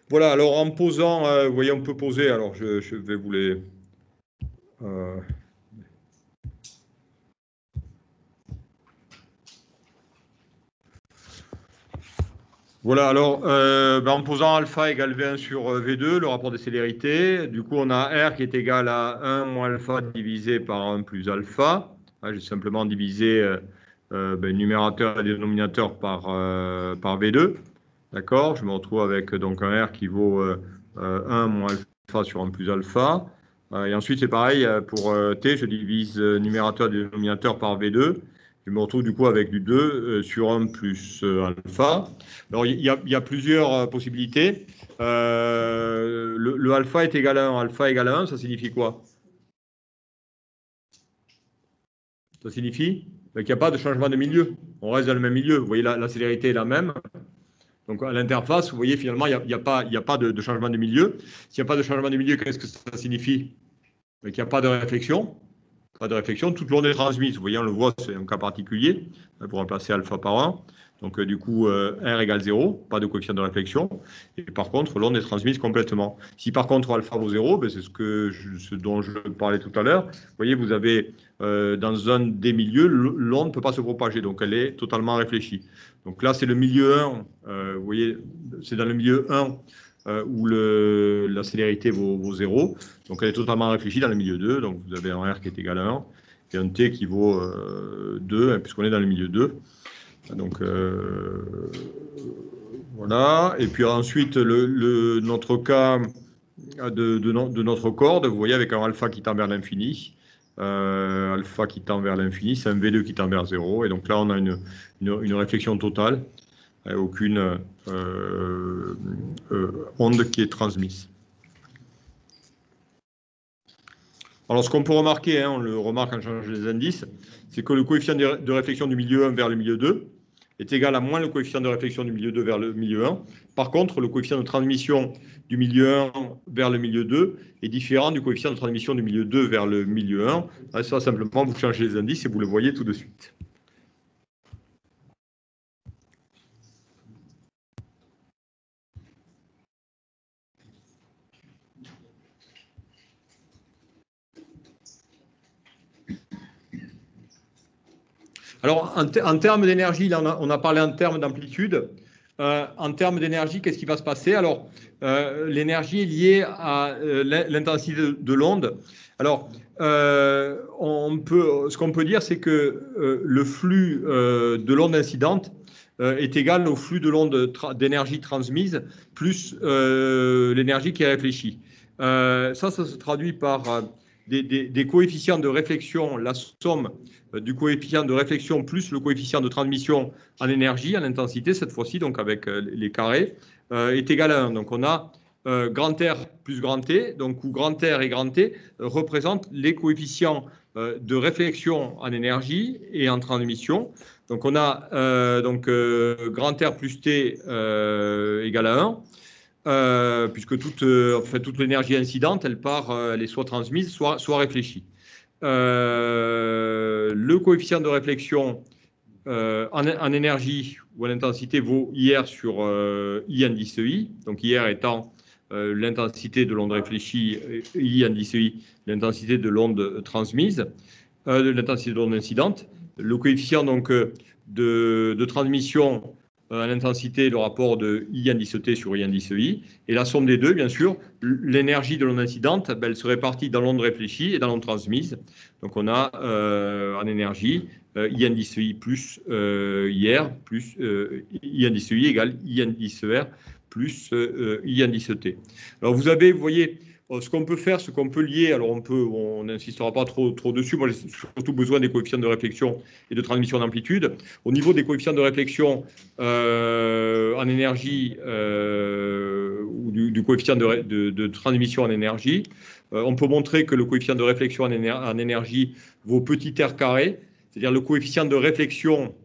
Voilà, alors en posant, vous voyez, on peut poser, alors je vais vous les... Voilà, alors en posant alpha égale V1 sur V2, le rapport de célérité, du coup on a R qui est égal à 1 moins alpha divisé par 1 plus alpha. J'ai simplement divisé numérateur et dénominateur par V2. D'accord, je me retrouve avec donc un R qui vaut 1 moins alpha sur 1 plus alpha. Et ensuite c'est pareil, pour T, je divise numérateur et dénominateur par V2. Je me retrouve du coup avec du 2 sur 1 plus alpha. Alors, il y a plusieurs possibilités. Le alpha est égal à 1. Alpha égale à 1, ça signifie quoi? Ça signifie qu'il n'y a pas de changement de milieu. On reste dans le même milieu. Vous voyez, la célérité est la même. Donc, à l'interface, vous voyez, finalement, il n'y a pas de changement de milieu. S'il n'y a pas de changement de milieu, qu'est-ce que ça signifie? Qu'il n'y a pas de réflexion. Pas de réflexion, toute l'onde est transmise. Vous voyez, on le voit, c'est un cas particulier, pour remplacer alpha par 1. Donc, du coup, R égale 0, pas de coefficient de réflexion. Et par contre, l'onde est transmise complètement. Si par contre alpha vaut 0, ben, c'est ce dont je parlais tout à l'heure. Vous voyez, vous avez dans un des milieux, l'onde ne peut pas se propager, donc elle est totalement réfléchie. Donc là, c'est le milieu 1. Vous voyez, c'est dans le milieu 1 où la célérité vaut 0. Donc elle est totalement réfléchie dans le milieu 2. Donc vous avez un R qui est égal à 1 et un T qui vaut 2, hein, puisqu'on est dans le milieu 2. Donc voilà. Et puis ensuite, notre cas de notre corde, vous voyez, avec un alpha qui tend vers l'infini. Alpha qui tend vers l'infini, c'est un V2 qui tend vers 0. Et donc là, on a une réflexion totale. Aucune onde qui est transmise. Alors, ce qu'on peut remarquer, on le remarque en changeant les indices, c'est que le coefficient de réflexion du milieu 1 vers le milieu 2 est égal à moins le coefficient de réflexion du milieu 2 vers le milieu 1. Par contre, le coefficient de transmission du milieu 1 vers le milieu 2 est différent du coefficient de transmission du milieu 2 vers le milieu 1. Ça, simplement, vous changez les indices et vous le voyez tout de suite. Alors, en termes d'énergie, là, on a parlé en termes d'amplitude. En termes d'énergie, qu'est-ce qui va se passer? Alors, l'énergie est liée à l'intensité de l'onde. Alors, ce qu'on peut dire, c'est que le flux de l'onde incidente est égal au flux de l'onde d'énergie transmise plus l'énergie qui est réfléchie. Ça se traduit par des coefficients de réflexion, la somme du coefficient de réflexion plus le coefficient de transmission en énergie, en intensité, cette fois-ci, donc avec les carrés, est égal à 1. Donc on a grand R plus grand T, donc où grand R et grand T représentent les coefficients de réflexion en énergie et en transmission. Donc on a grand R plus T égale à 1. Puisque toute l'énergie incidente, elle est soit transmise, soit réfléchie. Le coefficient de réflexion en énergie ou en intensité vaut IR sur I indice I. Donc IR étant l'intensité de l'onde réfléchie, I indice I, l'intensité de l'onde transmise, l'intensité de l'onde incidente. Le coefficient donc, de transmission à l'intensité, le rapport de I indice T sur I indice I, et la somme des deux, bien sûr, l'énergie de l'onde incidente, elle se répartit dans l'onde réfléchie et dans l'onde transmise. Donc on a en énergie I indice I plus IR plus I indice I égale I indice R plus I indice T. Alors vous voyez, ce qu'on peut faire, ce qu'on peut lier, alors on n'insistera pas trop dessus, moi j'ai surtout besoin des coefficients de réflexion et de transmission d'amplitude. Au niveau des coefficients de réflexion en énergie ou du coefficient de transmission en énergie, on peut montrer que le coefficient de réflexion en énergie vaut petit r carré, c'est-à-dire le coefficient de réflexion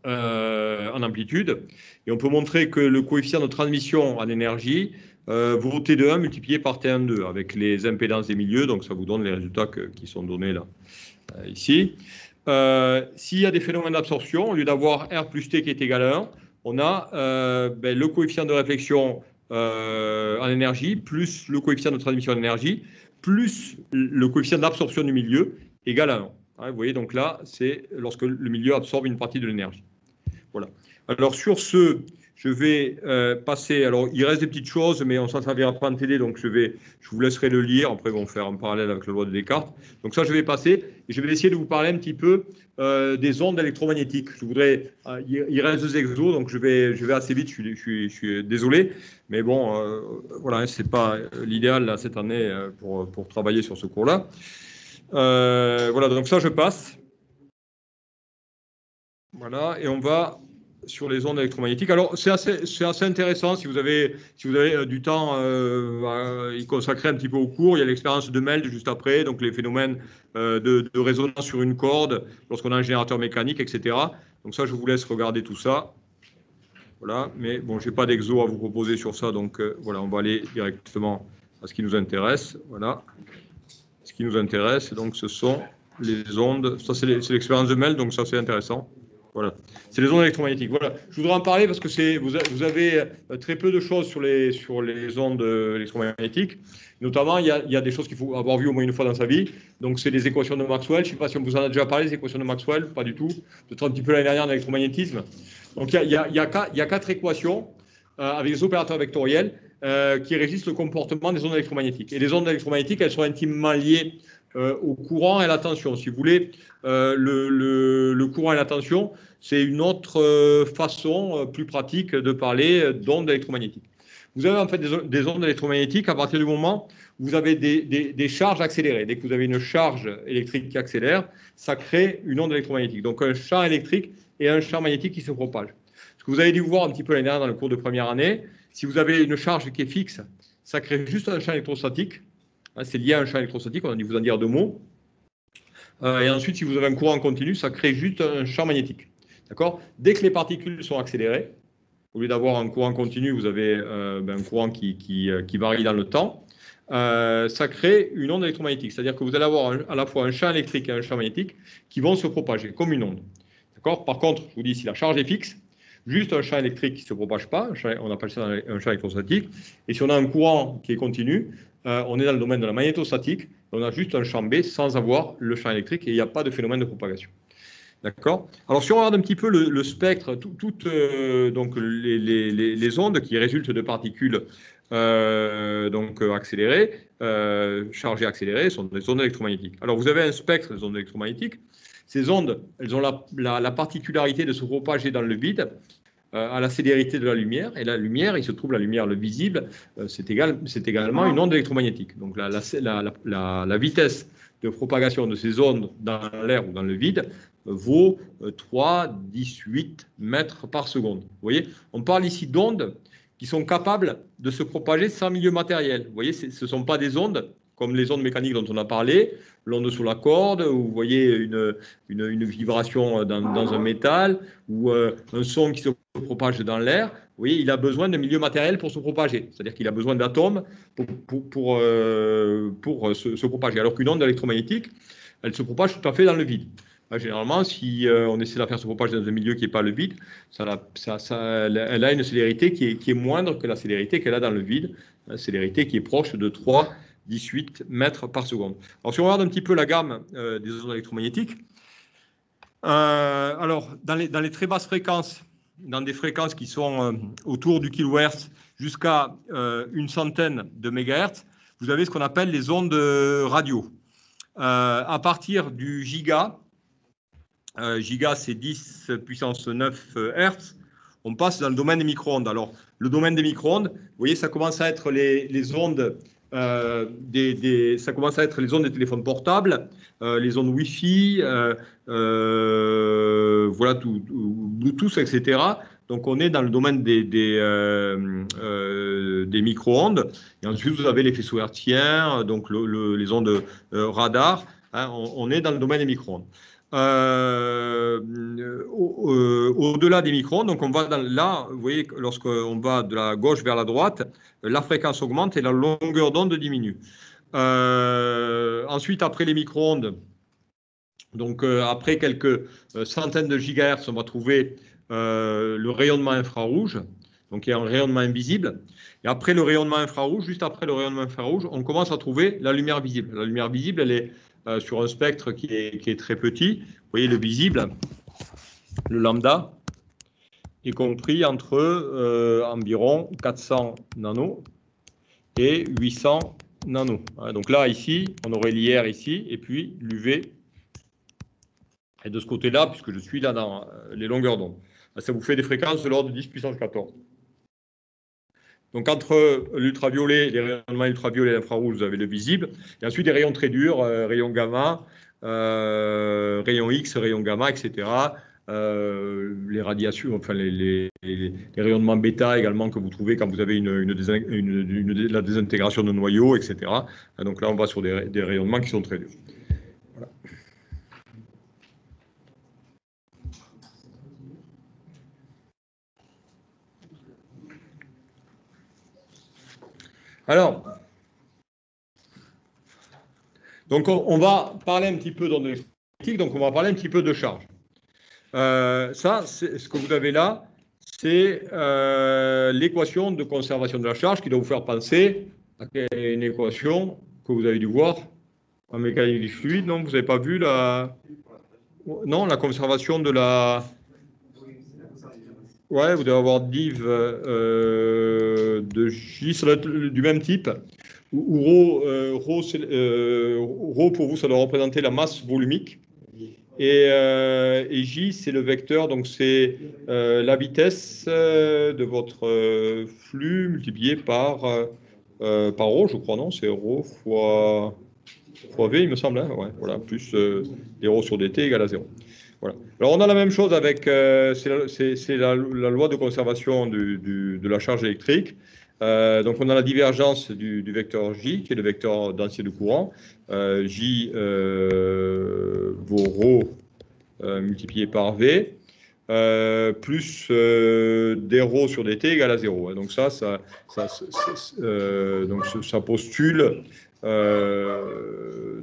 en amplitude, et on peut montrer que le coefficient de transmission en énergie vaut T de 1 multiplié par T1 de 2 avec les impédances des milieux, donc ça vous donne les résultats qui sont donnés là, ici. S'il y a des phénomènes d'absorption, au lieu d'avoir R plus T qui est égal à 1, on a le coefficient de réflexion en énergie, plus le coefficient de transmission d'énergie, plus le coefficient d'absorption du milieu, égale à 1. Hein, vous voyez, donc là, c'est lorsque le milieu absorbe une partie de l'énergie. Voilà. Alors, sur ce, je vais passer. Alors, il reste des petites choses, mais on s'en servira pas en TD, donc je vous laisserai le lire. Après, on va faire un parallèle avec la loi de Descartes. Donc, ça, je vais passer. Et je vais essayer de vous parler un petit peu des ondes électromagnétiques. Je voudrais. Il reste 2 exos, donc je vais assez vite. Je suis désolé. Mais bon, voilà, ce n'est pas l'idéal là, cette année pour travailler sur ce cours-là. Voilà, donc ça, je passe. Voilà, et on va sur les ondes électromagnétiques. Alors, c'est assez intéressant si vous avez du temps à y consacrer un petit peu au cours. Il y a l'expérience de Meld juste après, donc les phénomènes de résonance sur une corde lorsqu'on a un générateur mécanique, etc. Donc ça, je vous laisse regarder tout ça. Voilà, mais bon, je n'ai pas d'exo à vous proposer sur ça, donc voilà, on va aller directement à ce qui nous intéresse. Voilà, ce qui nous intéresse, donc ce sont les ondes. Ça, c'est l'expérience de Meld, donc ça, c'est intéressant. Voilà, c'est les ondes électromagnétiques. Voilà, je voudrais en parler parce que vous avez très peu de choses sur les ondes électromagnétiques. Notamment, il y a des choses qu'il faut avoir vues au moins une fois dans sa vie. Donc, c'est les équations de Maxwell. Je ne sais pas si on vous en a déjà parlé, les équations de Maxwell, pas du tout. Peut-être un petit peu l'année dernière dans l'électromagnétisme. Donc, il y a 4 équations avec des opérateurs vectoriels qui régissent le comportement des ondes électromagnétiques. Et les ondes électromagnétiques, elles sont intimement liées au courant et à la tension. Si vous voulez, le courant et la tension, c'est une autre façon plus pratique de parler d'ondes électromagnétiques. Vous avez en fait des ondes électromagnétiques à partir du moment où vous avez des charges accélérées. Dès que vous avez une charge électrique qui accélère, ça crée une onde électromagnétique. Donc un champ électrique et un champ magnétique qui se propagent. Ce que vous avez dû voir un petit peu l'année dernière dans le cours de première année, si vous avez une charge qui est fixe, ça crée juste un champ électrostatique. C'est lié à un champ électrostatique, on a dû vous en dire 2 mots. Et ensuite, si vous avez un courant continu, ça crée juste un champ magnétique. D'accord ? Dès que les particules sont accélérées, au lieu d'avoir un courant continu, vous avez un courant qui varie dans le temps. Ça crée une onde électromagnétique. C'est-à-dire que vous allez avoir à la fois un champ électrique et un champ magnétique qui vont se propager comme une onde. D'accord ? Par contre, je vous dis, si la charge est fixe, juste un champ électrique qui ne se propage pas, on appelle ça un champ électrostatique. Et si on a un courant qui est continu, on est dans le domaine de la magnétostatique, on a juste un champ B sans avoir le champ électrique et il n'y a pas de phénomène de propagation. D'accord ? Alors, si on regarde un petit peu le spectre, donc les ondes qui résultent de particules donc accélérées, chargées accélérées, sont des ondes électromagnétiques. Alors, vous avez un spectre des ondes électromagnétiques. Ces ondes, elles ont la particularité de se propager dans le vide à la célérité de la lumière. Et la lumière, il se trouve la lumière, le visible, c'est également une onde électromagnétique. Donc, la vitesse de propagation de ces ondes dans l'air ou dans le vide vaut 3,18 mètres par seconde. Vous voyez, on parle ici d'ondes qui sont capables de se propager sans milieu matériel. Vous voyez, ce ne sont pas des ondes comme les ondes mécaniques dont on a parlé, l'onde sur la corde, où vous voyez une vibration dans un métal, ou un son qui se propage dans l'air. Vous voyez, il a besoin d'un milieu matériel pour se propager. C'est-à-dire qu'il a besoin d'atomes pour se propager. Alors qu'une onde électromagnétique, elle se propage tout à fait dans le vide. Généralement, si on essaie de la faire se propager dans un milieu qui n'est pas le vide, elle a une célérité qui est moindre que la célérité qu'elle a dans le vide, une célérité qui est proche de 3,18 mètres par seconde. Alors, si on regarde un petit peu la gamme des ondes électromagnétiques, alors, dans les très basses fréquences, dans des fréquences qui sont autour du kilohertz jusqu'à une centaine de mégahertz, vous avez ce qu'on appelle les ondes radio. À partir du giga, giga c'est 10 puissance 9 Hertz, on passe dans le domaine des micro-ondes. Alors, le domaine des micro-ondes, vous voyez, ça commence à être les ondes ça commence à être les ondes des téléphones portables, les ondes Wi-Fi, voilà, Bluetooth, etc. Donc, on est dans le domaine des micro-ondes. Et ensuite, vous avez les faisceaux hertziens, donc les ondes radar. Hein, on est dans le domaine des micro-ondes. Au-delà des micro-ondes, donc on va là, vous voyez, lorsqu'on va de la gauche vers la droite, la fréquence augmente et la longueur d'onde diminue. Ensuite, après les micro-ondes, donc après quelques centaines de gigahertz, on va trouver le rayonnement infrarouge. Donc, il y a un rayonnement invisible. Et après le rayonnement infrarouge, juste après le rayonnement infrarouge, on commence à trouver la lumière visible. La lumière visible, elle est sur un spectre qui est très petit. Vous voyez, le visible, le lambda, est compris entre environ 400 nanos et 800 nanos. Donc là, ici, on aurait l'IR ici, et puis l'UV. Et de ce côté-là, puisque je suis là dans les longueurs d'onde, ça vous fait des fréquences de l'ordre de 10 puissance 14. Donc entre l'ultraviolet, les rayonnements ultraviolets et l'infrarouge, vous avez le visible. Et ensuite des rayons très durs, rayons gamma, rayons X, rayons gamma, etc. Les radiations, enfin les rayonnements bêta également que vous trouvez quand vous avez la désintégration de noyaux, etc. Donc là, on va sur des rayonnements qui sont très durs. Voilà. Alors, donc on va parler un petit peu d'onde électrique, donc on va parler un petit peu de charge. Ça, ce que vous avez là, c'est l'équation de conservation de la charge qui doit vous faire penser à une équation que vous avez dû voir en mécanique du fluide. Non, vous n'avez pas vu la conservation de la... Ouais, vous devez avoir div de J, ça doit être du même type. Où rho, pour vous, ça doit représenter la masse volumique. Et J, c'est le vecteur, donc c'est la vitesse de votre flux multiplié par rho, je crois, non? C'est rho fois V, il me semble. Hein, ouais, voilà, plus les rho sur dt égale à 0. Voilà. Alors, on a la même chose avec c'est la loi de conservation de la charge électrique. Donc, on a la divergence du vecteur J, qui est le vecteur densité de courant. J vaut rho multiplié par V, plus d rho sur dt égale à 0. Donc, ça postule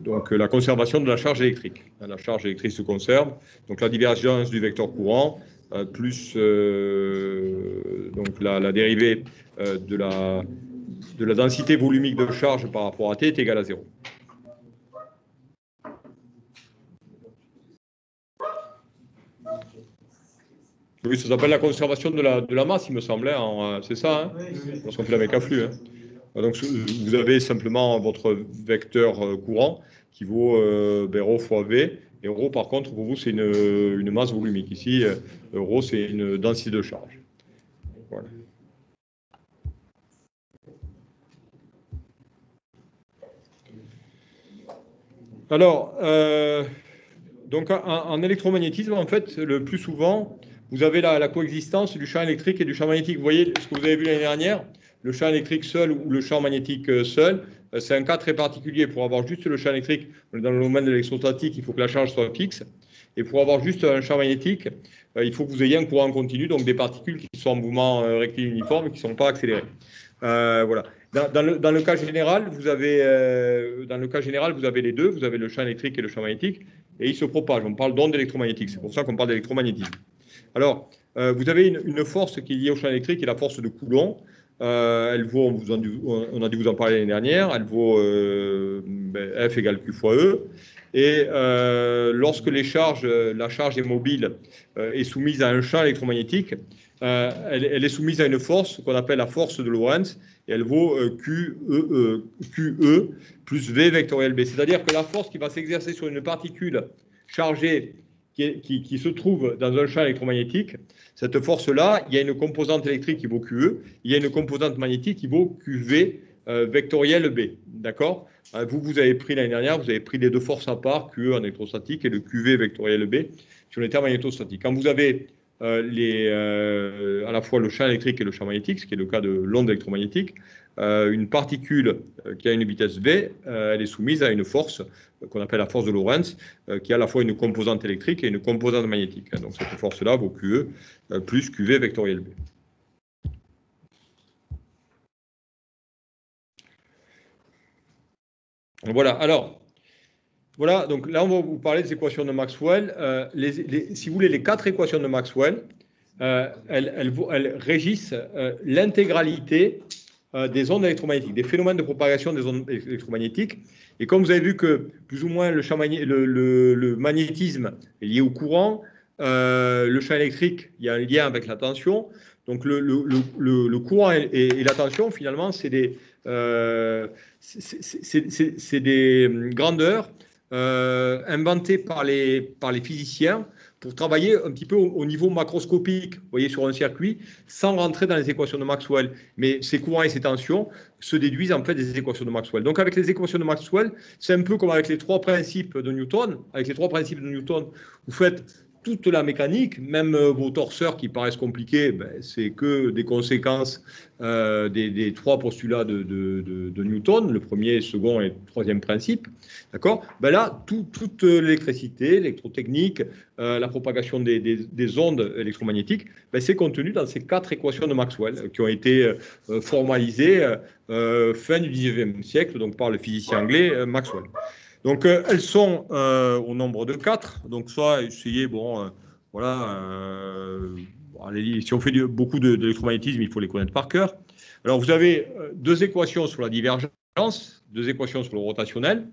donc la conservation de la charge électrique. La charge électrique se conserve. Donc, la divergence du vecteur courant plus donc la dérivée de la densité volumique de charge par rapport à T est égale à 0. Oui, ça s'appelle la conservation de la masse, il me semblait. C'est ça, hein, lorsqu'on fait avec un flux. Hein. Donc, vous avez simplement votre vecteur courant qui vaut ρ fois V. Et ρ, par contre, pour vous, c'est une masse volumique. Ici, ρ, c'est une densité de charge. Voilà. Alors, donc en électromagnétisme, en fait, le plus souvent, vous avez la coexistence du champ électrique et du champ magnétique. Vous voyez ce que vous avez vu l'année dernière, le champ électrique seul ou le champ magnétique seul, c'est un cas très particulier. Pour avoir juste le champ électrique, dans le domaine de l'électrostatique, il faut que la charge soit fixe. Et pour avoir juste un champ magnétique, il faut que vous ayez un courant continu, donc des particules qui sont en mouvement rectiligne uniforme et qui ne sont pas accélérées. Voilà. Dans le cas général, vous avez les deux. Vous avez le champ électrique et le champ magnétique, et ils se propagent. On parle d'ondes électromagnétiques. C'est pour ça qu'on parle d'électromagnétisme. Alors, vous avez une force qui est liée au champ électrique, qui est la force de Coulomb. Elle vaut, on a dû vous en parler l'année dernière, elle vaut F égale Q fois E. Et lorsque la charge est mobile est soumise à un champ électromagnétique, elle est soumise à une force qu'on appelle la force de Lorentz, et elle vaut QE plus V vectoriel B. C'est-à-dire que la force qui va s'exercer sur une particule chargée qui se trouve dans un champ électromagnétique, cette force-là, il y a une composante électrique qui vaut QE, il y a une composante magnétique qui vaut QV vectoriel B. D'accord ? Vous avez pris l'année dernière, vous avez pris les deux forces à part, QE en électrostatique et le QV vectoriel B sur les termes magnétostatiques. Quand vous avez à la fois le champ électrique et le champ magnétique, ce qui est le cas de l'onde électromagnétique, une particule qui a une vitesse V, elle est soumise à une force qu'on appelle la force de Lorentz, qui a à la fois une composante électrique et une composante magnétique. Donc cette force-là vaut QE plus QV vectoriel B. Voilà, alors, voilà, donc là on va vous parler des équations de Maxwell. Si vous voulez, les 4 équations de Maxwell, elles régissent l'intégralité des ondes électromagnétiques, des phénomènes de propagation des ondes électromagnétiques. Et comme vous avez vu que plus ou moins le magnétisme est lié au courant, le champ électrique, il y a un lien avec la tension. Donc le courant et la tension, finalement, c'est des grandeurs inventées par les physiciens pour travailler un petit peu au niveau macroscopique, vous voyez, sur un circuit, sans rentrer dans les équations de Maxwell. Mais ces courants et ces tensions se déduisent en fait des équations de Maxwell. Donc avec les équations de Maxwell, c'est un peu comme avec les trois principes de Newton. Avec les trois principes de Newton, vous faites toute la mécanique, même vos torseurs qui paraissent compliqués, c'est que des conséquences des trois postulats de Newton, le premier, le second et le troisième principe. D'accord ? Là, toute l'électricité, l'électrotechnique, la propagation des ondes électromagnétiques, c'est contenu dans ces quatre équations de Maxwell qui ont été formalisées fin du XIXe siècle, donc par le physicien anglais Maxwell. Donc, elles sont au nombre de 4. Donc, soit essayer, allez, si on fait beaucoup d'électromagnétisme, il faut les connaître par cœur. Alors, vous avez deux équations sur la divergence, deux équations sur le rotationnel.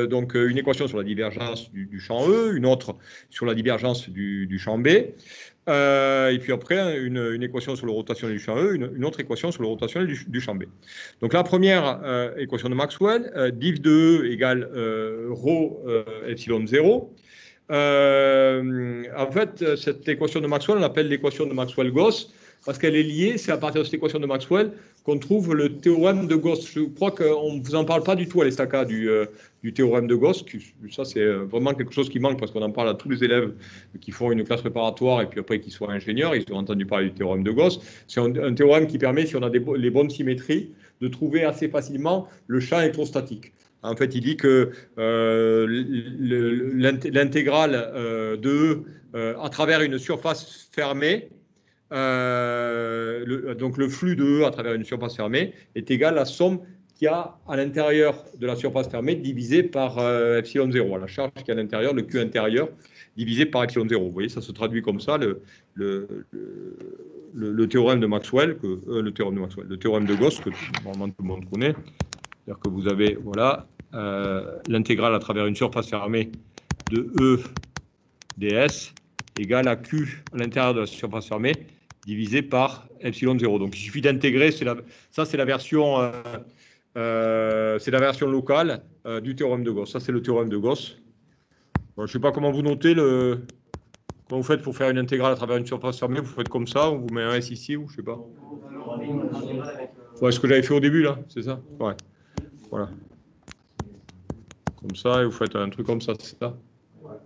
Donc, une équation sur la divergence du champ E, une autre sur la divergence du champ B. Et puis après, une équation sur le rotationnel du champ E, une autre équation sur le rotationnel du champ B. Donc la première équation de Maxwell, div de E égale ρ epsilon 0. En fait, cette équation de Maxwell, on l'appelle l'équation de Maxwell-Gauss, parce qu'elle est liée, c'est à partir de cette équation de Maxwell qu'on trouve le théorème de Gauss. Je crois qu'on ne vous en parle pas du tout à l'ESTACA du théorème de Gauss. Ça, c'est vraiment quelque chose qui manque parce qu'on en parle à tous les élèves qui font une classe préparatoire et puis après qu'ils soient ingénieurs, ils ont entendu parler du théorème de Gauss. C'est un théorème qui permet, si on a les bonnes symétries, de trouver assez facilement le champ électrostatique. En fait, il dit que l'intégrale de E à travers une surface fermée, donc le flux de E à travers une surface fermée est égal à la somme qu'il y a à l'intérieur de la surface fermée divisé par epsilon 0, la charge qui est à l'intérieur, le Q intérieur, divisé par epsilon 0. Vous voyez, ça se traduit comme ça, le théorème de Maxwell, le théorème de Gauss, que normalement tout le monde connaît. C'est-à-dire que vous avez, l'intégrale à travers une surface fermée de E ds égale à Q à l'intérieur de la surface fermée divisé par epsilon 0. Donc il suffit d'intégrer, ça c'est la version locale du théorème de Gauss. Ça c'est le théorème de Gauss. Bon, je ne sais pas comment vous notez comment vous faites pour faire une intégrale à travers une surface fermée. Vous faites comme ça, on vous met un S ici ou je ne sais pas. Ouais, ce que j'avais fait au début là, c'est ça. Ouais. Voilà. Comme ça, et vous faites un truc comme ça, c'est ça. Voilà.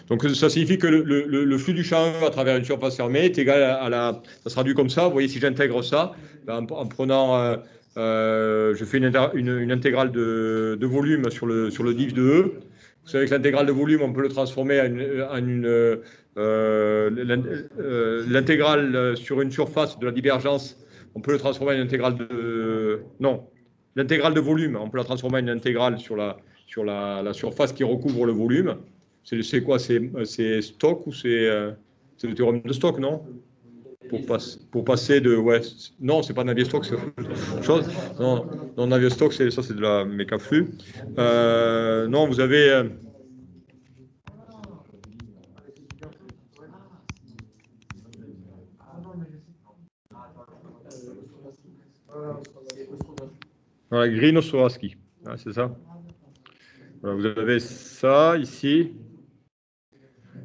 Donc ça signifie que le flux du champ E à travers une surface fermée est égal à ça se traduit comme ça. Vous voyez, si j'intègre ça, en prenant, je fais une intégrale de volume sur le div de E. Vous savez que l'intégrale de volume, on peut le transformer l'intégrale sur une surface de la divergence, on peut le transformer en une intégrale l'intégrale de volume, on peut la transformer en une intégrale sur la surface qui recouvre le volume. C'est quoi? C'est Stokes ou c'est le théorème de Stokes, non? Pour passer de... Ouais, non, c'est pas Navier-Stokes, c'est autre chose. Non, Navier-Stokes, ça c'est de la mécaflux. Non, vous avez... Voilà, Green-Ostrowski, c'est ça. Voilà, vous avez ça ici,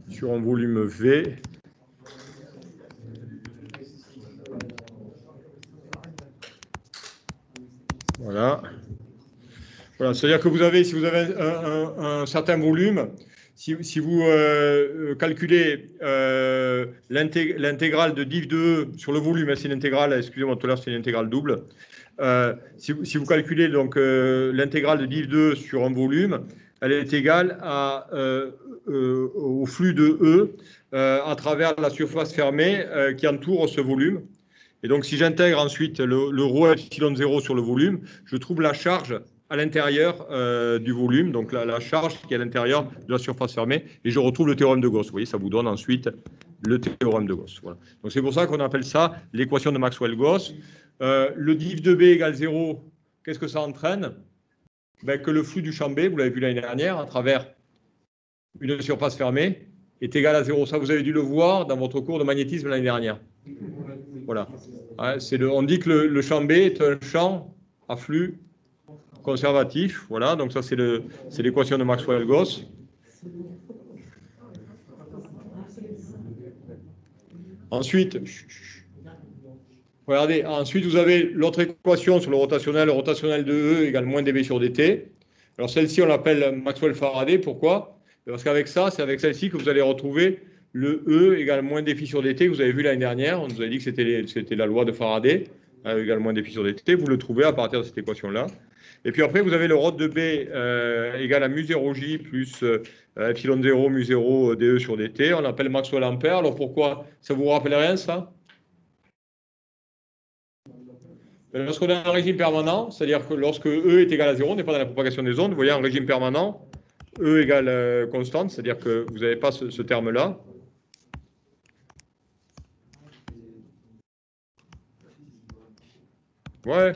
sur un volume V. Voilà. C'est-à-dire que si vous avez un certain volume, si vous calculez l'intégrale de div de E sur le volume, c'est une intégrale, excusez-moi, tout à l'heure c'est une intégrale double. Si vous calculez donc l'intégrale de div de E sur un volume, elle est égale au flux de E à travers la surface fermée qui entoure ce volume. Et donc, si j'intègre ensuite le ρ epsilon 0 sur le volume, je trouve la charge à l'intérieur du volume, donc la charge qui est à l'intérieur de la surface fermée, et je retrouve le théorème de Gauss. Vous voyez, ça vous donne ensuite le théorème de Gauss. Voilà. Donc c'est pour ça qu'on appelle ça l'équation de Maxwell-Gauss. Le div de B égale 0, qu'est-ce que ça entraîne? Ben, que le flux du champ B, vous l'avez vu l'année dernière, à travers une surface fermée, est égal à 0. Ça, vous avez dû le voir dans votre cours de magnétisme l'année dernière. Voilà. Ouais, on dit que le champ B est un champ à flux conservatif. Voilà, donc ça, c'est l'équation de Maxwell-Gauss. Ensuite, regardez, ensuite, vous avez l'autre équation sur le rotationnel de E égale moins dB sur dt. Alors, celle-ci, on l'appelle Maxwell-Faraday. Pourquoi? Parce qu'avec ça, c'est avec celle-ci que vous allez retrouver le E égale moins dφ sur dt que vous avez vu l'année dernière. On nous a dit que c'était la loi de Faraday, égale moins dφ sur dt. Vous le trouvez à partir de cette équation-là. Et puis après, vous avez le rho de B égale à mu0j plus epsilon 0 mu0 dE sur dt. On l'appelle Maxwell-Ampère. Alors pourquoi? Ça vous rappelle rien, ça? Lorsqu'on est en régime permanent, c'est-à-dire que lorsque E est égal à 0, on n'est pas dans la propagation des ondes. Vous voyez, en régime permanent, E égale constante, c'est-à-dire que vous n'avez pas ce terme-là. Ouais,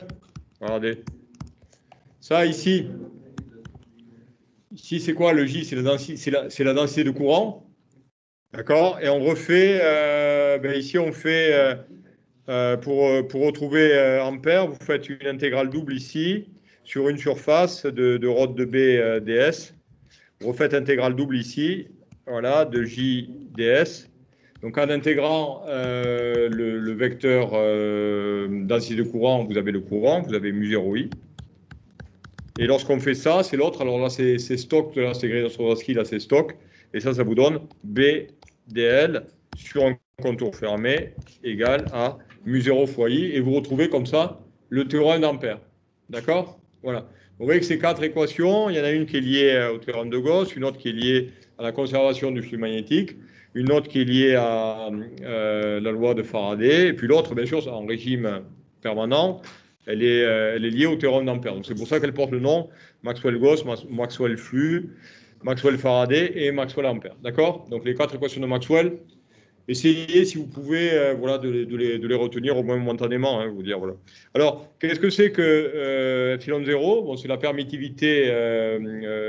regardez. Ça, ici, c'est quoi le J? C'est la densité de courant. D'accord? Et on refait, ici, on fait, pour retrouver ampère, vous faites une intégrale double ici, sur une surface de rho de B ds. Vous refaites intégrale double ici, voilà, de J ds. Donc en intégrant le vecteur densité de courant, vous avez le courant, vous avez mu0i. Et lorsqu'on fait ça, c'est l'autre. Alors là, c'est Stokes, là, c'est Grignon-Swarovski, là, c'est Stokes. Et ça vous donne B dl sur un contour fermé égale à mu0 fois i. Et vous retrouvez comme ça le théorème d'Ampère. D'accord? Voilà. Vous voyez que ces quatre équations, il y en a une qui est liée au théorème de Gauss, une autre qui est liée à la conservation du flux magnétique, une autre qui est liée à la loi de Faraday, et puis l'autre, bien sûr, en régime permanent, elle est liée au théorème d'Ampère. Donc c'est pour ça qu'elle porte le nom Maxwell-Gauss, Maxwell-Flux, Maxwell-Faraday et Maxwell-Ampère. D'accord? Donc les quatre équations de Maxwell, essayez, si vous pouvez, voilà, de les retenir au moins momentanément. Vous dire, voilà. Alors, qu'est-ce que c'est que epsilon 0? Bon, c'est la permittivité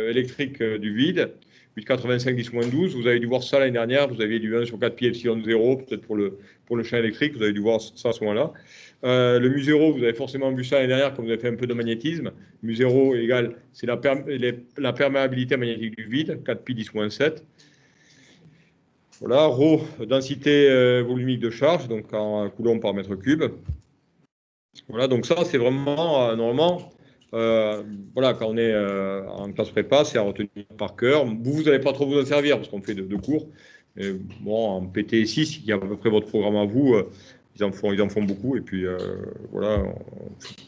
électrique du vide. 8,85 10-12. Vous avez dû voir ça l'année dernière. Vous aviez du 1 sur 4 pi epsilon 0, peut-être pour le champ électrique. Vous avez dû voir ça à ce moment-là. Le mu0, vous avez forcément vu ça l'année dernière quand vous avez fait un peu de magnétisme. Mu0 égale, c'est la perméabilité magnétique du vide, 4 pi 10-7. Voilà, ρ, densité volumique de charge, donc en coulomb par mètre cube. Voilà, donc ça, c'est vraiment, normalement, voilà, quand on est en classe prépa, c'est à retenir par cœur. Vous n'allez pas trop vous en servir, parce qu'on fait deux cours. Mais bon, en PT6, qui est à peu près votre programme à vous, ils en font beaucoup. Et puis, voilà,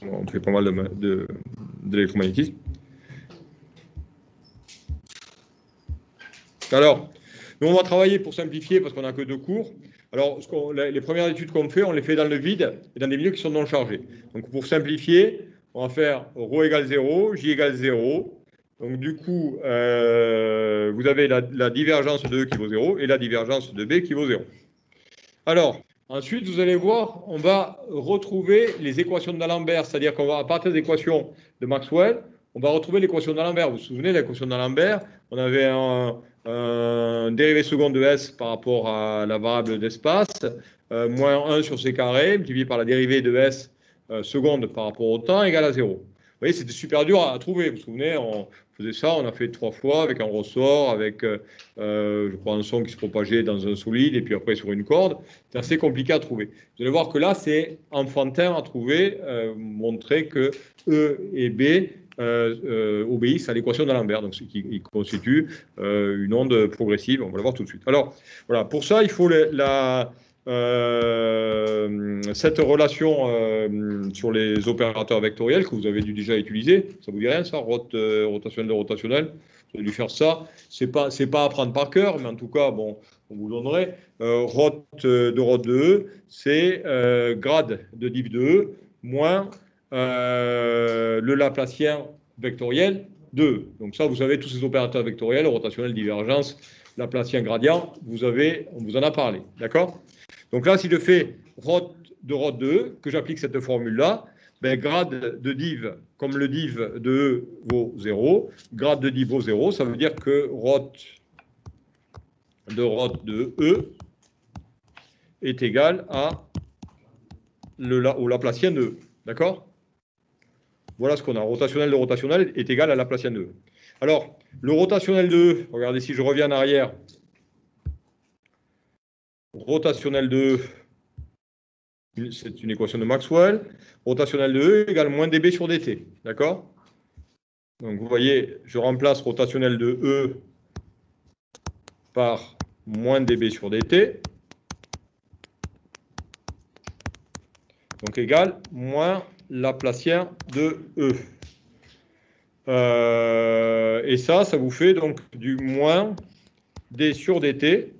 on fait pas mal de l'électromagnétisme. Alors, nous, on va travailler pour simplifier parce qu'on n'a que deux cours. Alors, les premières études qu'on fait, on les fait dans le vide et dans des milieux qui sont non chargés. Donc, pour simplifier, on va faire ρ égale 0, j égale 0. Donc, du coup, vous avez la divergence de E qui vaut 0 et la divergence de B qui vaut 0. Alors, ensuite, vous allez voir, on va retrouver les équations d'Alembert, c'est-à-dire qu'on va, à partir des équations de Maxwell, on va retrouver l'équation d'Alembert. Vous vous souvenez de l'équation d'Alembert? On avait un dérivé second de S par rapport à la variable d'espace, moins 1 sur C carré, multiplié par la dérivée de S seconde par rapport au temps, égale à 0. Vous voyez, c'était super dur à trouver. Vous vous souvenez, on faisait ça, on a fait 3 fois avec un ressort, avec, je crois, un son qui se propageait dans un solide, et puis après sur une corde. C'est assez compliqué à trouver. Vous allez voir que là, c'est enfantin à trouver, montrer que E et B obéissent à l'équation d'Alembert, donc ce qui constitue une onde progressive. On va le voir tout de suite. Alors, voilà, pour ça, il faut cette relation sur les opérateurs vectoriels que vous avez dû déjà utiliser. Ça vous dit rien, ça? Rotationnel de rotationnel. Vous avez dû faire ça. C'est pas à apprendre par cœur, mais en tout cas, bon, on vous donnerait. Rot de rot de E, c'est grade de div de E moins le Laplacien vectoriel de E. Donc ça, vous savez, tous ces opérateurs vectoriels, rotationnel, divergence, Laplacien, gradient, on vous en a parlé. D'accord? Donc là, si je fais rot de E, que j'applique cette formule-là, ben, grade de div, comme le div de E vaut 0, grade de div vaut 0, ça veut dire que rot de E est égal au Laplacien de E. D'accord? Voilà ce qu'on a. Rotationnel de rotationnel est égal à Laplacien de E. Alors, le rotationnel de E, regardez si je reviens en arrière, rotationnel de E, c'est une équation de Maxwell. Rotationnel de E égale moins dB sur dt. D'accord? Donc vous voyez, je remplace rotationnel de E par moins dB sur dt. Donc égale moins Laplacien de E. Et ça vous fait donc du moins d sur dt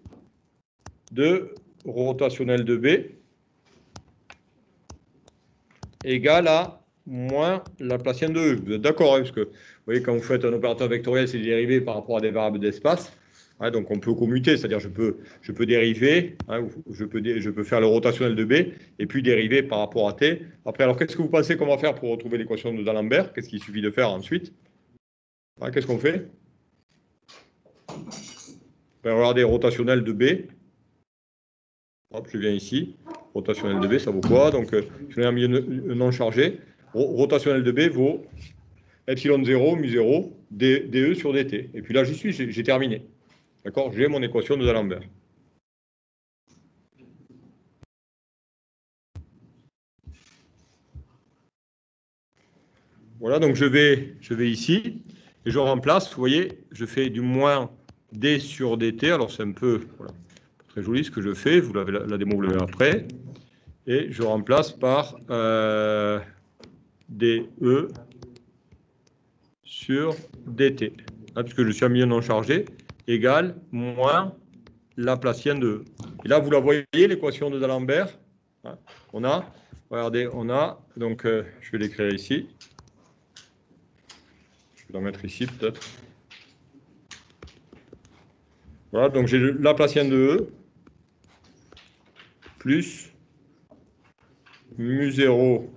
de rotationnel de B égale à moins Laplacien de E. Vous êtes d'accord, hein, parce que vous voyez, quand vous faites un opérateur vectoriel, c'est dérivé par rapport à des variables d'espace. Hein, donc on peut commuter, c'est-à-dire je peux dériver, hein, je peux faire le rotationnel de B et puis dériver par rapport à T. Après, alors qu'est-ce que vous pensez qu'on va faire pour retrouver l'équation de D'Alembert? Qu'est-ce qu'il suffit de faire ensuite? Hein, qu'est-ce qu'on fait? Ben, regardez, rotationnel de B. Hop, je viens ici. Rotationnel de B, ça vaut quoi? Donc, je l'ai mis non chargé. Rotationnel de B vaut epsilon 0, mu 0, dE sur dt. Et puis là, j'y suis, j'ai terminé. D'accord? J'ai mon équation de D'Alembert. Voilà, donc je vais ici et je remplace, vous voyez, je fais du moins d sur dt. Alors, c'est un peu voilà, très joli ce que je fais. Vous l'avez la démo, vous l'avez après. Et je remplace par dE sur dt. Là, puisque je suis à milieu non chargé, égale moins Laplacien de E. Et là, vous la voyez, l'équation de D'Alembert. On a, regardez, on a, donc je vais l'écrire ici. Je vais la mettre ici peut-être. Voilà, donc j'ai le Laplacien de E plus mu 0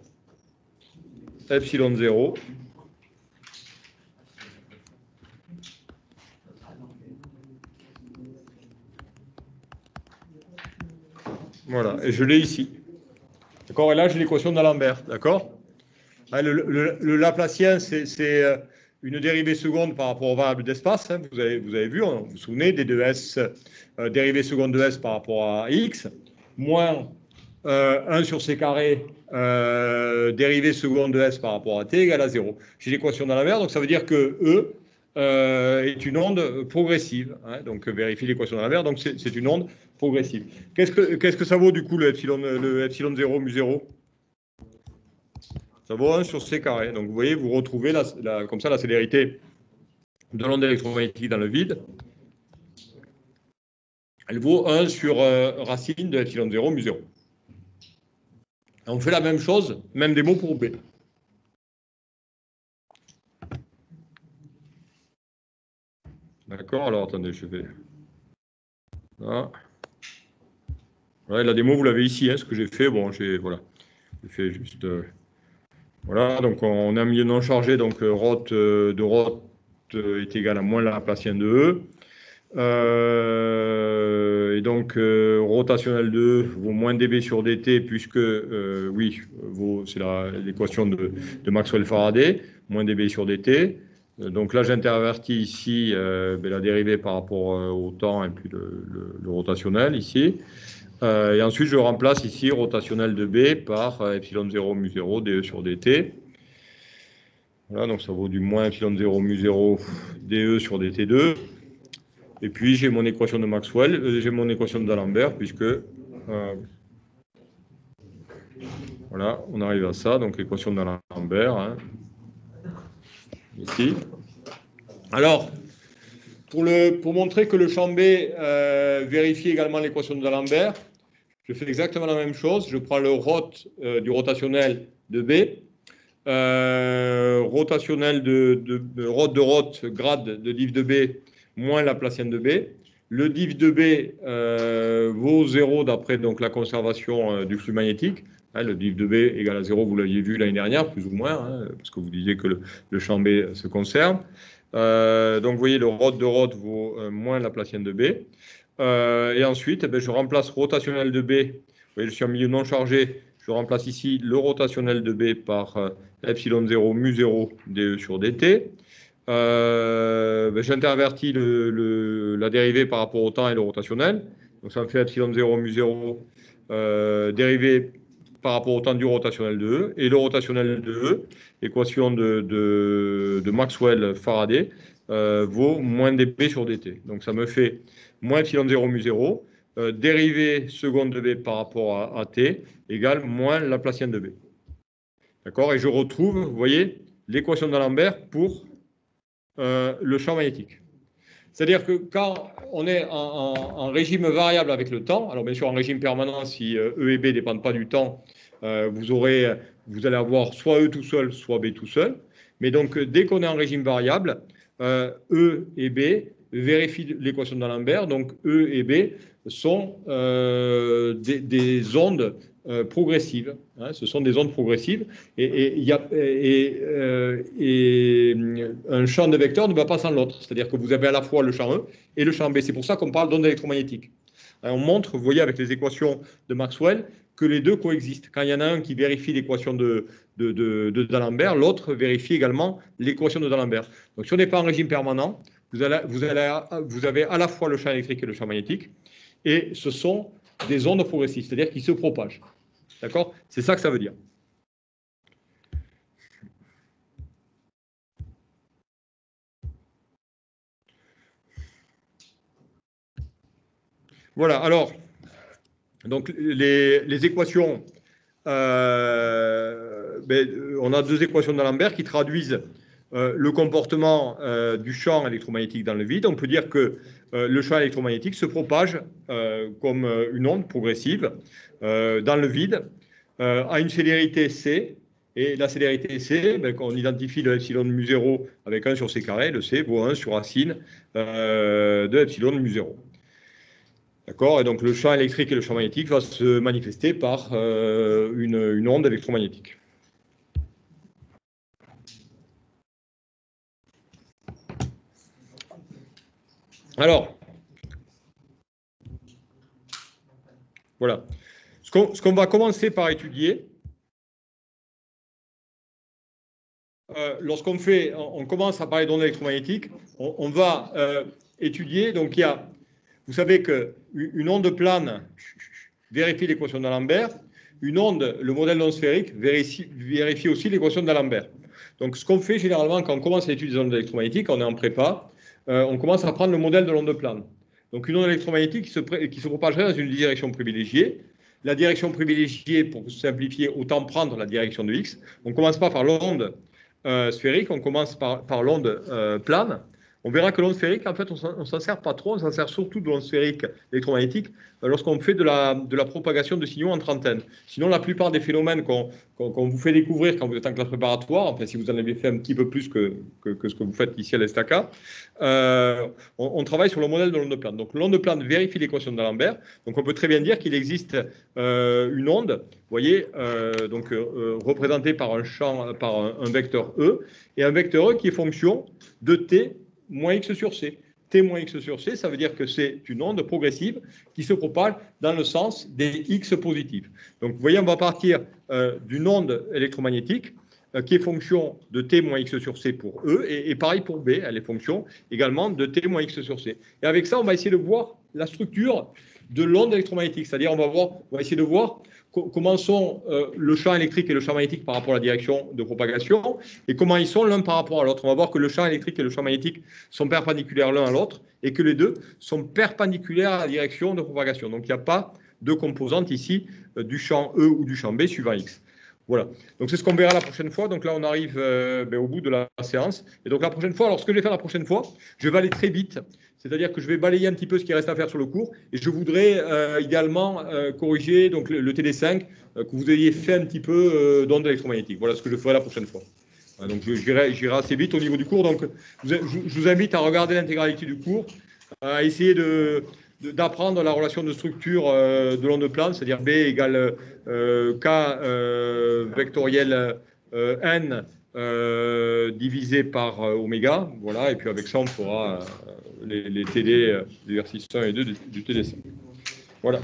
epsilon 0 voilà, et je l'ai ici. D'accord, et là j'ai l'équation de D'Alembert, d'accord? Le Laplacien, c'est une dérivée seconde par rapport aux variables d'espace. Hein, vous avez vu, hein, vous vous souvenez, des 2S, dérivée seconde de S par rapport à X, moins 1 sur C carré, dérivée seconde de S par rapport à T égale à 0. J'ai l'équation D'Alembert, donc ça veut dire que E est une onde progressive. Hein, donc vérifiez l'équation D'Alembert, donc c'est une onde progressive. Qu'est-ce que ça vaut du coup le epsilon 0, mu 0? Ça vaut 1 sur C carré. Donc vous voyez, vous retrouvez comme ça la célérité de l'onde électromagnétique dans le vide. Elle vaut 1 sur racine de epsilon 0, mu 0. On fait la même chose, même des mots pour B. D'accord, alors attendez, je fais. Là. Ouais, la démo, vous l'avez ici, hein, ce que j'ai fait. Bon, j'ai fait juste. Voilà, donc on a un milieu non chargé, donc rot de rot est égal à moins Laplacien de E. Et donc rotationnel de E vaut moins dB sur dt, puisque, oui, c'est l'équation de Maxwell-Faraday, moins dB sur dt. Donc là, j'intervertis ici la dérivée par rapport au temps et puis le rotationnel ici. Et ensuite, je remplace ici rotationnel de B par epsilon 0 mu 0 dE sur dt. Voilà, donc ça vaut du moins epsilon 0 mu 0 dE sur dt2. Et puis, j'ai mon équation de Maxwell, j'ai mon équation de D'Alembert, puisque... voilà, on arrive à ça, donc l'équation de D'Alembert, hein, ici. Alors, pour montrer que le champ B vérifie également l'équation de D'Alembert, je fais exactement la même chose. Je prends le rot du rotationnel de B. rotationnel de rot, grade de div de B, moins Laplacien de B. Le div de B vaut 0 d'après donc, la conservation du flux magnétique. Hein, le div de B égale à 0, vous l'aviez vu l'année dernière, plus ou moins, hein, parce que vous disiez que le champ B se conserve. Donc, vous voyez, le rot vaut moins Laplacien de B. Et ensuite, je remplace rotationnel de B. Vous voyez, je suis en milieu non chargé. Je remplace ici le rotationnel de B par epsilon 0 mu 0 dE sur dt. J'intervertis la dérivée par rapport au temps et le rotationnel. Donc ça me fait epsilon 0 mu 0 dérivée par rapport au temps du rotationnel de E. Et le rotationnel de E, équation de Maxwell-Faraday, vaut moins dp sur dt. Donc ça me fait moins epsilon 0 mu 0, dérivée seconde de B par rapport à t, égale moins Laplacien de B. D'accord? Et je retrouve, vous voyez, l'équation d'Alembert pour le champ magnétique. C'est-à-dire que quand on est en régime variable avec le temps, alors bien sûr en régime permanent, si E et B ne dépendent pas du temps, vous allez avoir soit E tout seul, soit B tout seul. Mais donc, dès qu'on est en régime variable, E et B vérifient l'équation d'Alembert. Donc, E et B sont des ondes progressives. Hein, ce sont des ondes progressives. Et un champ de vecteur ne va pas sans l'autre. C'est-à-dire que vous avez à la fois le champ E et le champ B. C'est pour ça qu'on parle d'ondes électromagnétiques. On montre, vous voyez, avec les équations de Maxwell, que les deux coexistent. Quand il y en a un qui vérifie l'équation d'Alembert, l'autre vérifie également l'équation de d'Alembert. Donc, si on n'est pas en régime permanent, vous avez à la fois le champ électrique et le champ magnétique, et ce sont des ondes progressives, c'est-à-dire qu'ils se propagent. D'accord? C'est ça que ça veut dire. Voilà, alors, donc les équations, on a deux équations d'Alembert qui traduisent le comportement du champ électromagnétique dans le vide. On peut dire que le champ électromagnétique se propage comme une onde progressive dans le vide à une célérité c. Et la célérité c, on identifie le epsilon mu 0 avec 1 sur c carré. Le c vaut 1 sur racine de epsilon mu 0. D'accord? Et donc le champ électrique et le champ magnétique va se manifester par une onde électromagnétique. Alors, voilà. Ce qu'on va commencer par étudier, lorsqu'on commence à parler d'ondes électromagnétiques, on va étudier, donc il y a, vous savez qu'une onde plane vérifie l'équation d'Alembert, une onde, le modèle non sphérique, vérifie aussi l'équation d'Alembert. Donc ce qu'on fait généralement quand on commence à étudier les ondes électromagnétiques, on est en prépa, on commence à prendre le modèle de l'onde plane. Donc une onde électromagnétique qui se propagerait dans une direction privilégiée. La direction privilégiée, pour simplifier, autant prendre la direction de x. On ne commence pas par l'onde sphérique, on commence par l'onde plane. On verra que l'onde sphérique, en fait, on ne s'en sert pas trop, on s'en sert surtout de l'onde sphérique électromagnétique lorsqu'on fait de la propagation de signaux entre antennes. Sinon, la plupart des phénomènes qu'on vous fait découvrir quand vous êtes en classe préparatoire, enfin, si vous en avez fait un petit peu plus que ce que vous faites ici à l'ESTACA, on travaille sur le modèle de l'onde plane. Donc, l'onde plane vérifie l'équation d'Alembert. Donc, on peut très bien dire qu'il existe une onde, vous voyez, représentée par un vecteur E, et un vecteur E qui est fonction de t moins x sur c. T moins x sur c, ça veut dire que c'est une onde progressive qui se propage dans le sens des x positifs. Donc, vous voyez, on va partir d'une onde électromagnétique qui est fonction de t moins x sur c pour E, et pareil pour B, elle est fonction également de t moins x sur c. Et avec ça, on va essayer de voir la structure de l'onde électromagnétique, c'est-à-dire on va essayer de voir comment sont le champ électrique et le champ magnétique par rapport à la direction de propagation et comment ils sont l'un par rapport à l'autre. On va voir que le champ électrique et le champ magnétique sont perpendiculaires l'un à l'autre et que les deux sont perpendiculaires à la direction de propagation. Donc, il n'y a pas de composante ici du champ E ou du champ B suivant X. Voilà. Donc c'est ce qu'on verra la prochaine fois. Donc là, on arrive au bout de la séance. Et donc la prochaine fois, alors ce que je vais faire la prochaine fois, je vais aller très vite. C'est-à-dire que je vais balayer un petit peu ce qui reste à faire sur le cours. Et je voudrais également corriger donc, le TD5, que vous ayez fait un petit peu d'ondes électromagnétiques. Voilà ce que je ferai la prochaine fois. Donc j'irai assez vite au niveau du cours. Donc je vous invite à regarder l'intégralité du cours, à essayer d'apprendre la relation de structure de l'onde plane, c'est-à-dire B égale K vectoriel N divisé par oméga. Voilà, et puis avec ça, on fera les TD, l'exercice 1 et 2 du TD5. Voilà.